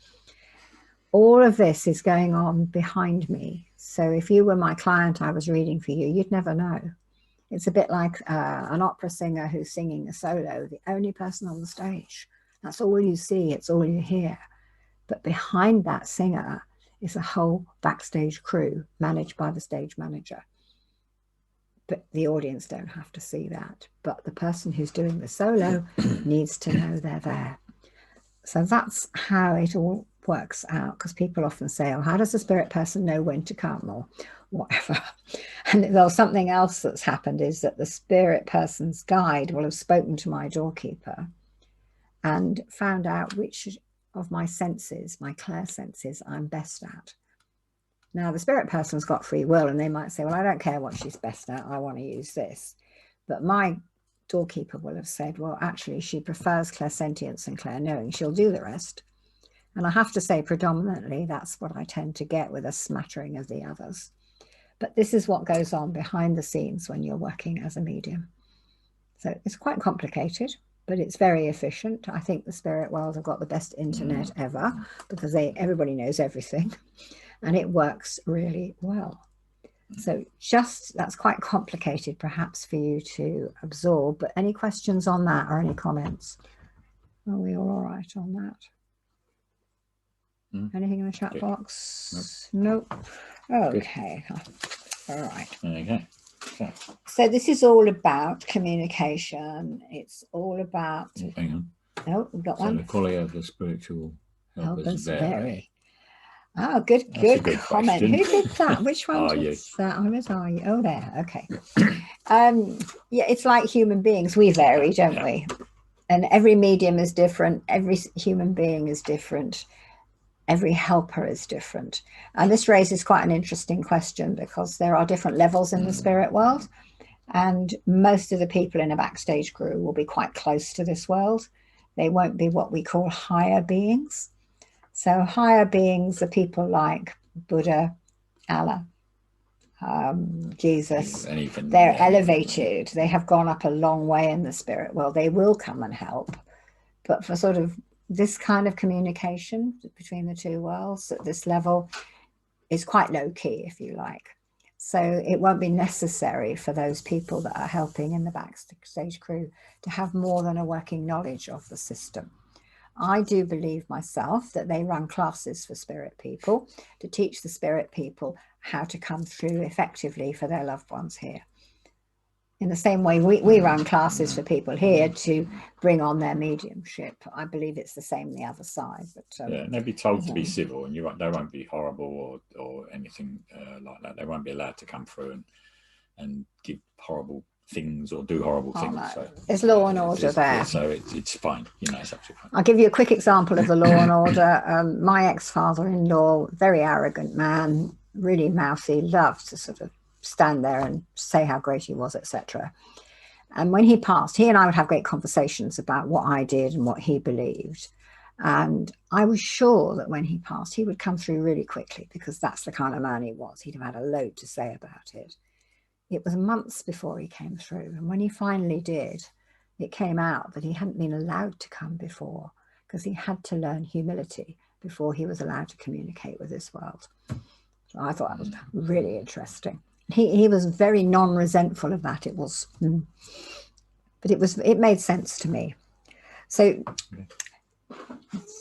All of this is going on behind me. So if you were my client, I was reading for you, you'd never know. It's a bit like an opera singer who's singing a solo, the only person on the stage. That's all you see, it's all you hear. But behind that singer is a whole backstage crew managed by the stage manager. But the audience don't have to see that. But the person who's doing the solo needs to know they're there. So that's how it all works out, because people often say, oh, how does the spirit person know when to come, or whatever? And there's something else that's happened, is that the spirit person's guide will have spoken to my doorkeeper and found out which of my senses, my clair senses, I'm best at. Now, the spirit person's got free will, and they might say, well, I don't care what she's best at, I want to use this. But my doorkeeper will have said, well, actually, she prefers clairsentience and clair-knowing. She'll do the rest. And I have to say, predominantly, that's what I tend to get, with a smattering of the others. But this is what goes on behind the scenes when you're working as a medium. So it's quite complicated, but it's very efficient. I think the spirit world have got the best internet ever, because everybody knows everything, and it works really well. So that's quite complicated perhaps for you to absorb, but any questions on that or any comments? Are we all right on that? Anything in the chat box? Nope. Okay. All right. Okay. So this is all about communication. It's all about... Oh, hang on. Oh, we've got one. The quality of the spiritual helpers vary. Oh, good comment. Question. Who did that? Which one was that? Where are you? Oh, there. Okay. Yeah, it's like human beings. We vary, don't we? And every medium is different. Every human being is different. Every helper is different. And this raises quite an interesting question, because there are different levels in the spirit world. And most of the people in a backstage crew will be quite close to this world. They won't be what we call higher beings. So higher beings are people like Buddha, Allah, Jesus. They're elevated. They have gone up a long way in the spirit world. They will come and help. But for sort of this kind of communication between the two worlds at this level is quite low key, if you like. So it won't be necessary for those people that are helping in the backstage crew to have more than a working knowledge of the system. I do believe myself that they run classes for spirit people to teach the spirit people how to come through effectively for their loved ones here. In the same way, we run classes for people here to bring on their mediumship. I believe it's the same the other side. But yeah, they'll be told to be civil, and they won't be horrible or anything like that. They won't be allowed to come through and give horrible things or do horrible things. No. So there's law and order there. Yeah, so it's fine. You know, it's absolutely fine. I'll give you a quick example of the law and order. My ex-father-in-law, very arrogant man, really mouthy, loved to sort of stand there and say how great he was, etc. And when he passed, he and I would have great conversations about what I did and what he believed. And I was sure that when he passed, he would come through really quickly, because that's the kind of man he was. He'd have had a load to say about it. It was months before he came through. And when he finally did, it came out that he hadn't been allowed to come before, because he had to learn humility before he was allowed to communicate with this world. So I thought that was really interesting. He was very non-resentful of that. It was, but it made sense to me. So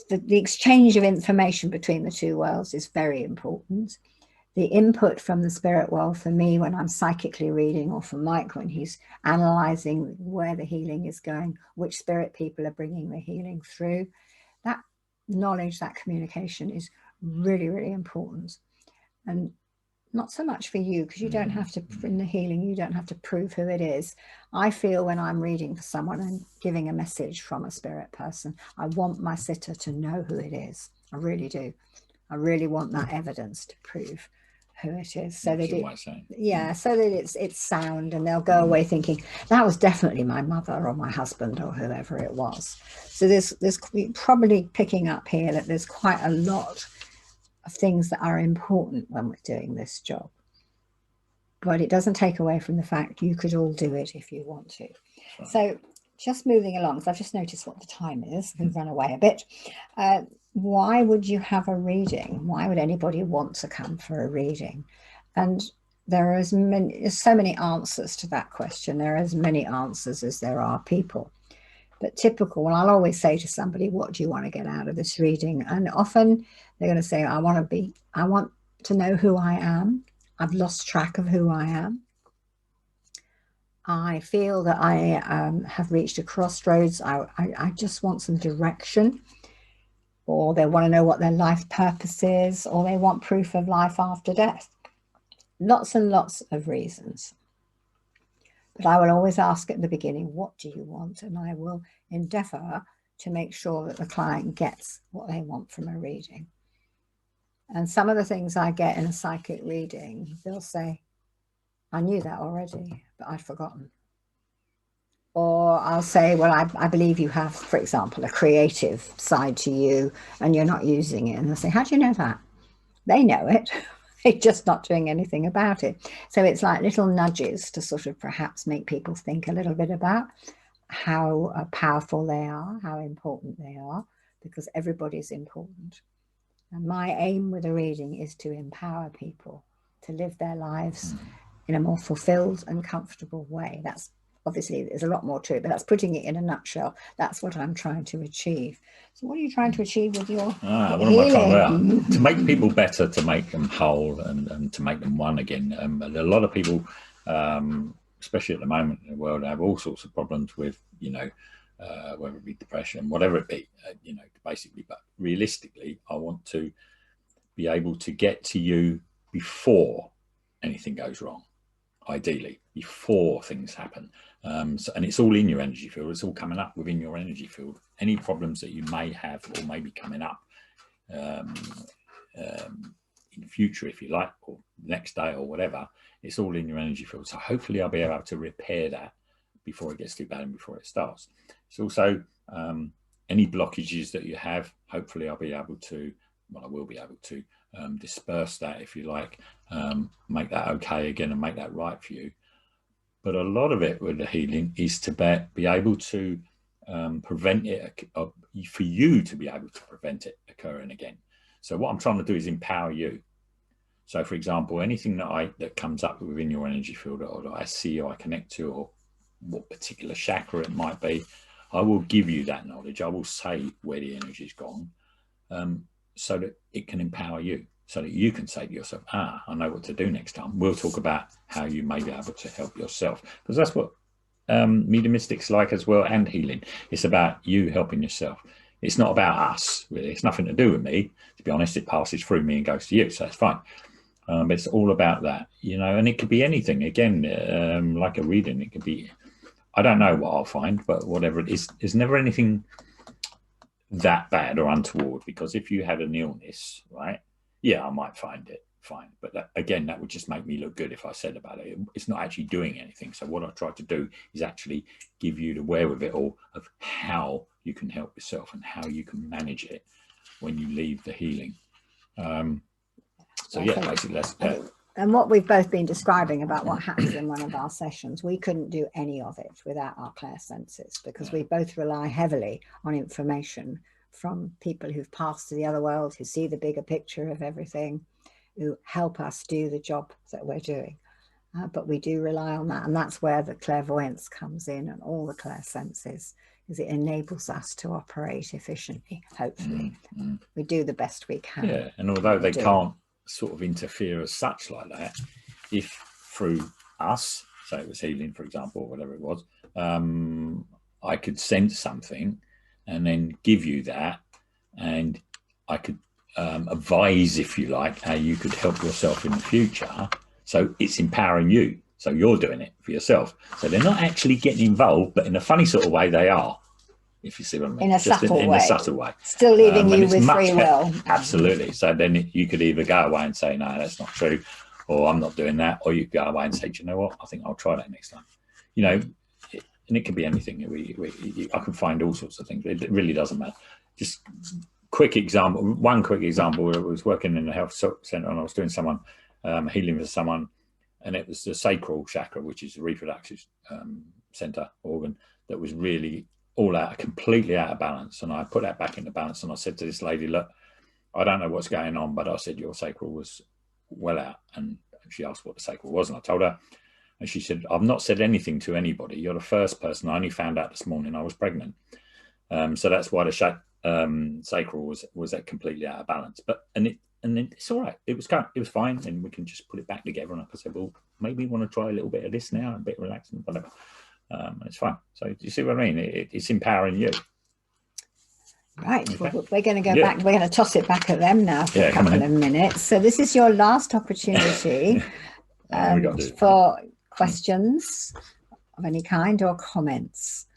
the exchange of information between the two worlds is very important. The input from the spirit world for me when I'm psychically reading, or for Mike when he's analyzing where the healing is going, which spirit people are bringing the healing through, that knowledge, that communication is really, really important. And not so much for you, because you don't have to, in the healing, you don't have to prove who it is. I feel when I'm reading for someone and giving a message from a spirit person, I want my sitter to know who it is. I really do. I really want that evidence to prove who it is, so that so that it's sound, and they'll go away thinking that was definitely my mother or my husband or whoever it was. So there's probably picking up here that there's quite a lot of things that are important when we're doing this job, but it doesn't take away from the fact you could all do it if you want to. Right. So just moving along, so I've just noticed what the time is. We've run away a bit. Why would you have a reading? Why would anybody want to come for a reading? And there's so many answers to that question. There are as many answers as there are people. But typical, I'll always say to somebody, what do you want to get out of this reading? And often they're going to say, I want to know who I am. I've lost track of who I am. I feel that I have reached a crossroads. I just want some direction. Or they want to know what their life purpose is, or they want proof of life after death. Lots and lots of reasons. But I will always ask at the beginning, what do you want? And I will endeavour to make sure that the client gets what they want from a reading. And some of the things I get in a psychic reading, they'll say, I knew that already, but I'd forgotten. Or I'll say, well, I believe you have, for example, a creative side to you and you're not using it. And they'll say, how do you know that? They know it. They're just not doing anything about it. So it's like little nudges to sort of perhaps make people think a little bit about how powerful they are, how important they are, because everybody's important. And my aim with a reading is to empower people to live their lives in a more fulfilled and comfortable way. That's obviously, there's a lot more to it, but that's putting it in a nutshell. That's what I'm trying to achieve. So what are you trying to achieve with your healing? To make people better, to make them whole, and to make them one again. A lot of people, especially at the moment in the world, have all sorts of problems with, whether it be depression, whatever it be, basically. But realistically, I want to be able to get to you before anything goes wrong. Ideally, before things happen. And it's all in your energy field. It's all coming up within your energy field. Any problems that you may have or may be coming up in the future, if you like, or next day or whatever, it's all in your energy field. So hopefully I'll be able to repair that before it gets too bad and before it starts. It's also any blockages that you have, hopefully I'll be able to, I will be able to disperse that, if you like, make that okay again and make that right for you. But a lot of it with the healing is to be able to prevent it, for you to be able to prevent it occurring again. So what I'm trying to do is empower you. So for example, anything that comes up within your energy field, or that I see or I connect to, or what particular chakra it might be, I will give you that knowledge. I will say where the energy's gone, so that it can empower you, so that you can say to yourself, I know what to do next time. We'll talk about how you may be able to help yourself, because that's what mediumistic's like as well, and healing. It's about you helping yourself. It's not about us, really. It's nothing to do with me. To be honest, it passes through me and goes to you, so it's fine. But it's all about that, and it could be anything. Again, like a reading, it could be, I don't know what I'll find, but whatever it is, there's never anything that bad or untoward, because if you had an illness, right, I might find it fine, but that would just make me look good if I said about it. It's not actually doing anything. So what I try to do is actually give you the wherewithal of how you can help yourself and how you can manage it when you leave the healing. Basically that's and what we've both been describing about what happens in one of our sessions, we couldn't do any of it without our clairsenses, because we both rely heavily on information from people who've passed to the other world, who see the bigger picture of everything, who help us do the job that we're doing. But we do rely on that, and that's where the clairvoyance comes in, and all the clairsenses, is it enables us to operate efficiently, hopefully. We do the best we can. Yeah, and although they can't sort of interfere as such like that, if through us, say it was healing, for example, or whatever it was, I could sense something and then give you that, and I could advise, if you like, how you could help yourself in the future. So it's empowering you. So you're doing it for yourself. So they're not actually getting involved, but in a funny sort of way, they are. If you see what I mean. In a subtle way. In a subtle way. Still leaving you with free will. Absolutely. So then you could either go away and say, no, that's not true, or I'm not doing that, or you go away and say, do you know what? I think I'll try that next time. You know, and it can be anything. I can find all sorts of things. It really doesn't matter. Just quick example. One quick example. I was working in a health centre and I was doing someone healing for someone, and it was the sacral chakra, which is the reproductive centre organ, that was really all out, completely out of balance. And I put that back into balance, and I said to this lady, look, I don't know what's going on, but I said your sacral was well out. And she asked what the sacral was, and I told her, and she said, I've not said anything to anybody. You're the first person. I only found out this morning I was pregnant. So that's why the sacral was that completely out of balance. But and it's all right. It was fine, and we can just put it back together. And like I said, well, maybe we want to try a little bit of this now, a bit relaxing, whatever. It's fine. So do you see what I mean? It's empowering you. Right. Okay. Well, we're going to go back. We're going to toss it back at them now for a couple of minutes. So this is your last opportunity for questions of any kind or comments.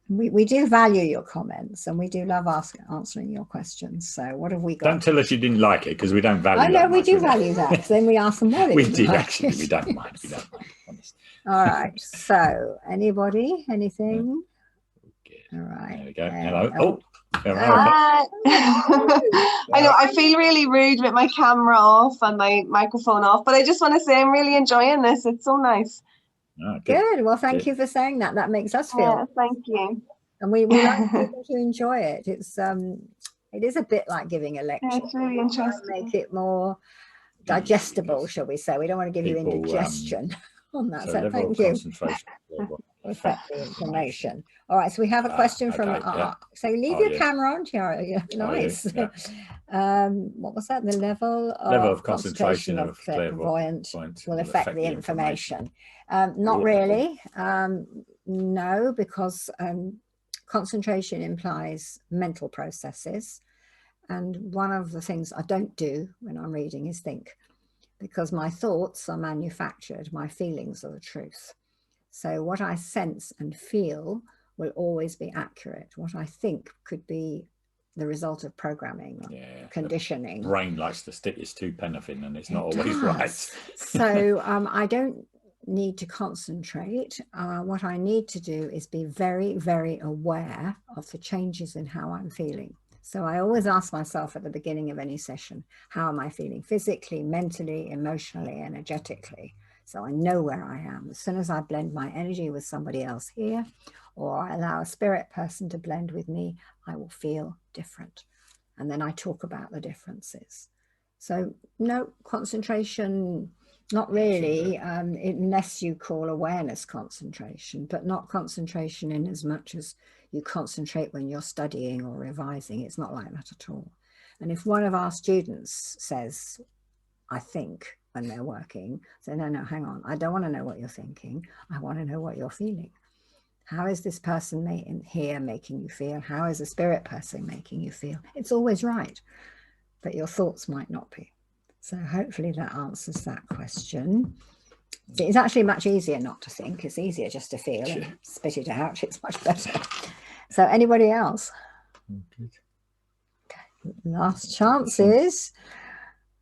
We do value your comments, and we do love answering your questions. So what have we got? Don't tell us you didn't like it, because we don't value. I know we do value that. Then we ask them what we do actually. We don't mind. We don't mind. Honestly. All right. So anybody, anything? All right. There we go. Hello. I know I feel really rude with my camera off and my microphone off, but I just want to say I'm really enjoying this. It's so nice. Oh, good. Well, thank you for saying that. That makes us feel. Thank you. And we like people to enjoy it. It is a bit like giving a lecture. It's really interesting. Make it more digestible, shall we say? We don't want to give you indigestion on that. So thank you. Affect the information. All right, so we have a question from so leave your camera on, Tiara. Nice. What was that? The level of concentration of clairvoyance will affect the information. Not really. No, because concentration implies mental processes, and one of the things I don't do when I'm reading is think, because my thoughts are manufactured, my feelings are the truth. So what I sense and feel will always be accurate. What I think could be the result of programming, conditioning. The brain likes to stick its two pence in, and it's not always right. So I don't need to concentrate. What I need to do is be very, very aware of the changes in how I'm feeling. So I always ask myself at the beginning of any session, how am I feeling physically, mentally, emotionally, energetically? So I know where I am. As soon as I blend my energy with somebody else here, or I allow a spirit person to blend with me, I will feel different. And then I talk about the differences. So no concentration, not really, unless you call awareness concentration, but not concentration in as much as you concentrate when you're studying or revising. It's not like that at all. And if one of our students says, I think, when they're working, say, no, hang on, I don't want to know what you're thinking. I want to know what you're feeling. How is this person here making you feel? How is a spirit person making you feel? It's always right, but your thoughts might not be. So hopefully that answers that question. It's actually much easier not to think. It's easier just to feel and spit it out. It's much better. So anybody else? Okay. Last chances.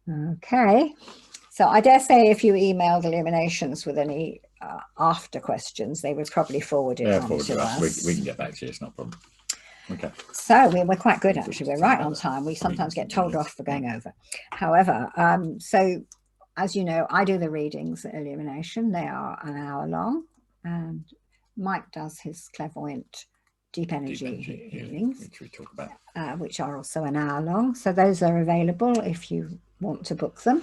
Okay. So I dare say if you emailed Illuminations with any after questions, they would probably forward it on to us. We can get back to you. It's not a problem. Okay. So we're quite good, actually. We're right on time. We sometimes get told off for going over. However, so as you know, I do the readings at Illumination. They are an hour long, and Mike does his clairvoyant deep energy healings, which we talk about, which are also an hour long. So those are available if you want to book them.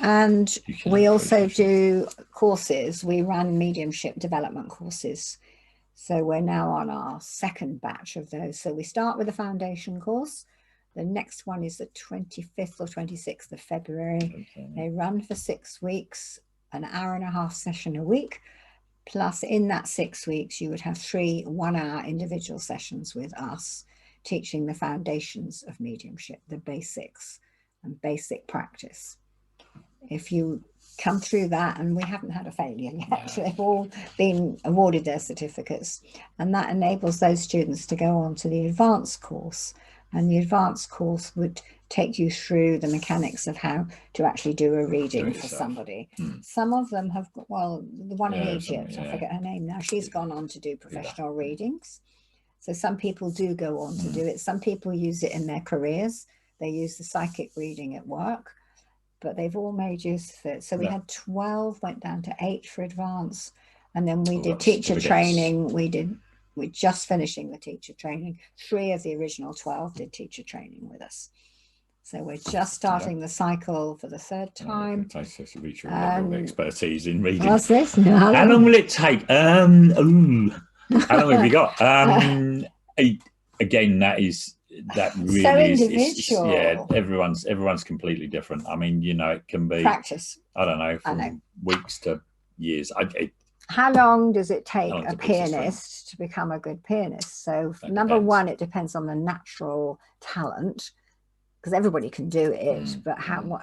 And we also do courses. We run mediumship development courses. So we're now on our second batch of those. So we start with the foundation course. The next one is the 25th or 26th of February. Okay. They run for 6 weeks, an hour-and-a-half session a week. Plus in that 6 weeks, you would have 3 one-hour individual sessions with us, teaching the foundations of mediumship, the basics. and basic practice. If you come through that, and we haven't had a failure yet, they've all been awarded their certificates, and that enables those students to go on to the advanced course. And the advanced course would take you through the mechanics of how to actually do a reading for somebody. Some of them have, well, the one in Egypt, I forget her name now, she's gone on to do professional readings. So some people do go on to do it. Some people use it in their careers. They use the psychic reading at work, but they've all made use of it. So we had 12, went down to 8 for advance. And then we did teacher training. We're just finishing the teacher training. 3 of the original 12 did teacher training with us. So we're just starting the cycle for the 3rd time. It takes to reach your level of expertise in reading. What's this? How long will it take? How long have you got? Again, that really so is individual. Everyone's completely different. I mean, you know, it can be Practice. I don't know, from weeks to years. How long does it take a pianist to become a good pianist? So number one, it depends on the natural talent, because everybody can do it, but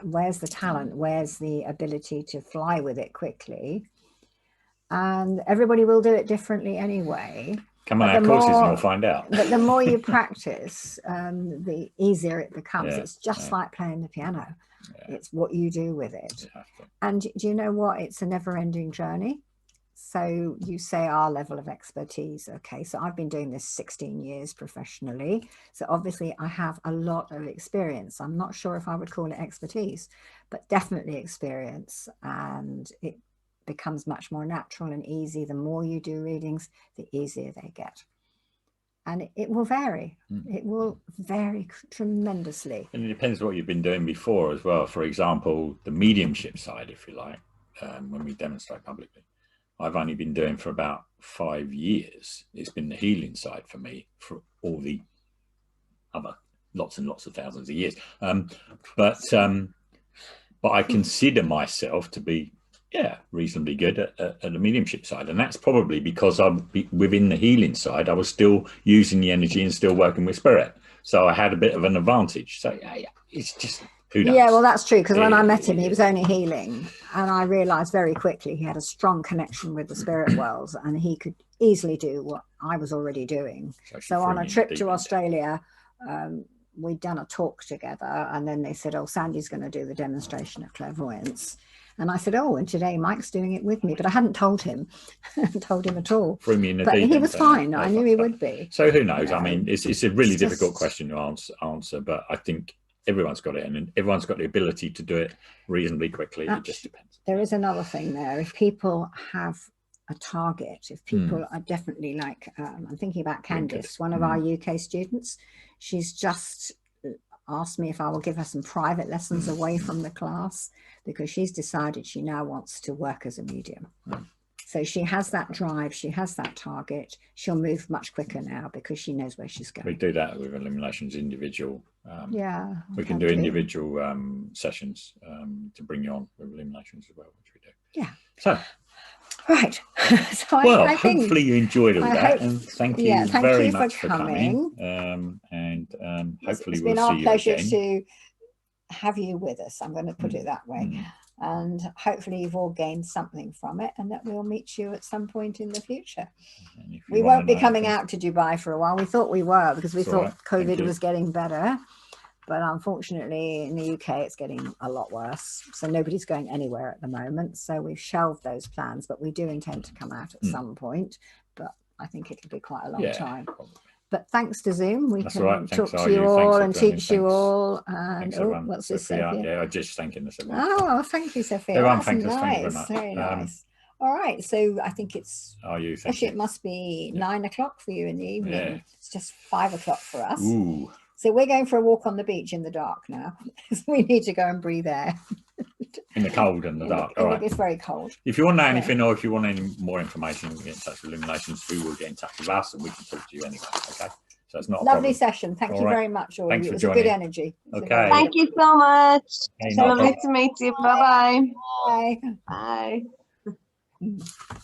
where's the talent? Where's the ability to fly with it quickly? And everybody will do it differently anyway. Come on our courses and you'll find out. But the more you practice, the easier it becomes. It's just like playing the piano. It's what you do with it. And do you know what? It's a never-ending journey. So you say our level of expertise. Okay, so I've been doing this 16 years professionally. So obviously I have a lot of experience. I'm not sure if I would call it expertise, but definitely experience. And it becomes much more natural and easy. The more you do readings, the easier they get. And it will vary. It will vary tremendously. And it depends what you've been doing before as well. For example, the mediumship side, if you like, when we demonstrate publicly. I've only been doing for about 5 years. It's been the healing side for me for all the other lots and lots of thousands of years. But I consider myself to be reasonably good at the mediumship side, and that's probably because within the healing side I was still using the energy and still working with spirit, so I had a bit of an advantage. So it's just who knows? Yeah, well, that's true, because when I met him, he was only healing, and I realized very quickly he had a strong connection with the spirit world, and he could easily do what I was already doing. So on a trip to Australia, we'd done a talk together, and then they said, oh, Sandy's going to do the demonstration of clairvoyance. And I said, oh, and today Mike's doing it with me. But I hadn't told him, told him at all. Threw me in the but deep he end, was fine. I knew he would be. So who knows? I mean, it's a really difficult question to answer, but I think everyone's got it, and everyone's got the ability to do it reasonably quickly. It just depends. There is another thing there. If people have a target, if people are definitely like, I'm thinking about Candice, one of our UK students, she's just asked me if I will give her some private lessons away from the class, because she's decided she now wants to work as a medium. So she has that drive, she has that target. She'll move much quicker now because she knows where she's going. We do that with Illuminations individual. We can do do. individual sessions to bring you on with Illuminations as well, which we do. Yeah. So. Right. So I think, hopefully you enjoyed all that, and thank you very much for coming. Hopefully it's we'll been our see you pleasure again. to have you with us. I'm going to put it that way. And hopefully you've all gained something from it, and that we'll meet you at some point in the future. We won't be coming out to Dubai for a while. We thought we were, because we thought COVID was getting better. But unfortunately, in the UK, it's getting a lot worse. So nobody's going anywhere at the moment. So we've shelved those plans, but we do intend to come out at some point. But I think it'll be quite a long time. Probably. But thanks to Zoom, we can talk to you all and teach you all. And what's this, Sophia? Yeah, I'm just thanking us. Oh, thank you, Sophia. Everyone, That's nice. Thank you very much. Very nice. All right, so I think it's actually it must be 9 o'clock for you in the evening. Yeah. It's just 5 o'clock for us. Ooh. So we're going for a walk on the beach in the dark now. We need to go and breathe air. In the cold and the dark. All right. It's very cold. If you want to know anything, or if you want any more information, get in touch with Illuminations. We will get in touch with us, and we can talk to you anyway. Okay. So it's not a lovely session. Thank you very much, all of you. It was a good energy. Okay. Thank you so much. Lovely to meet you. Bye-bye. Bye. Bye.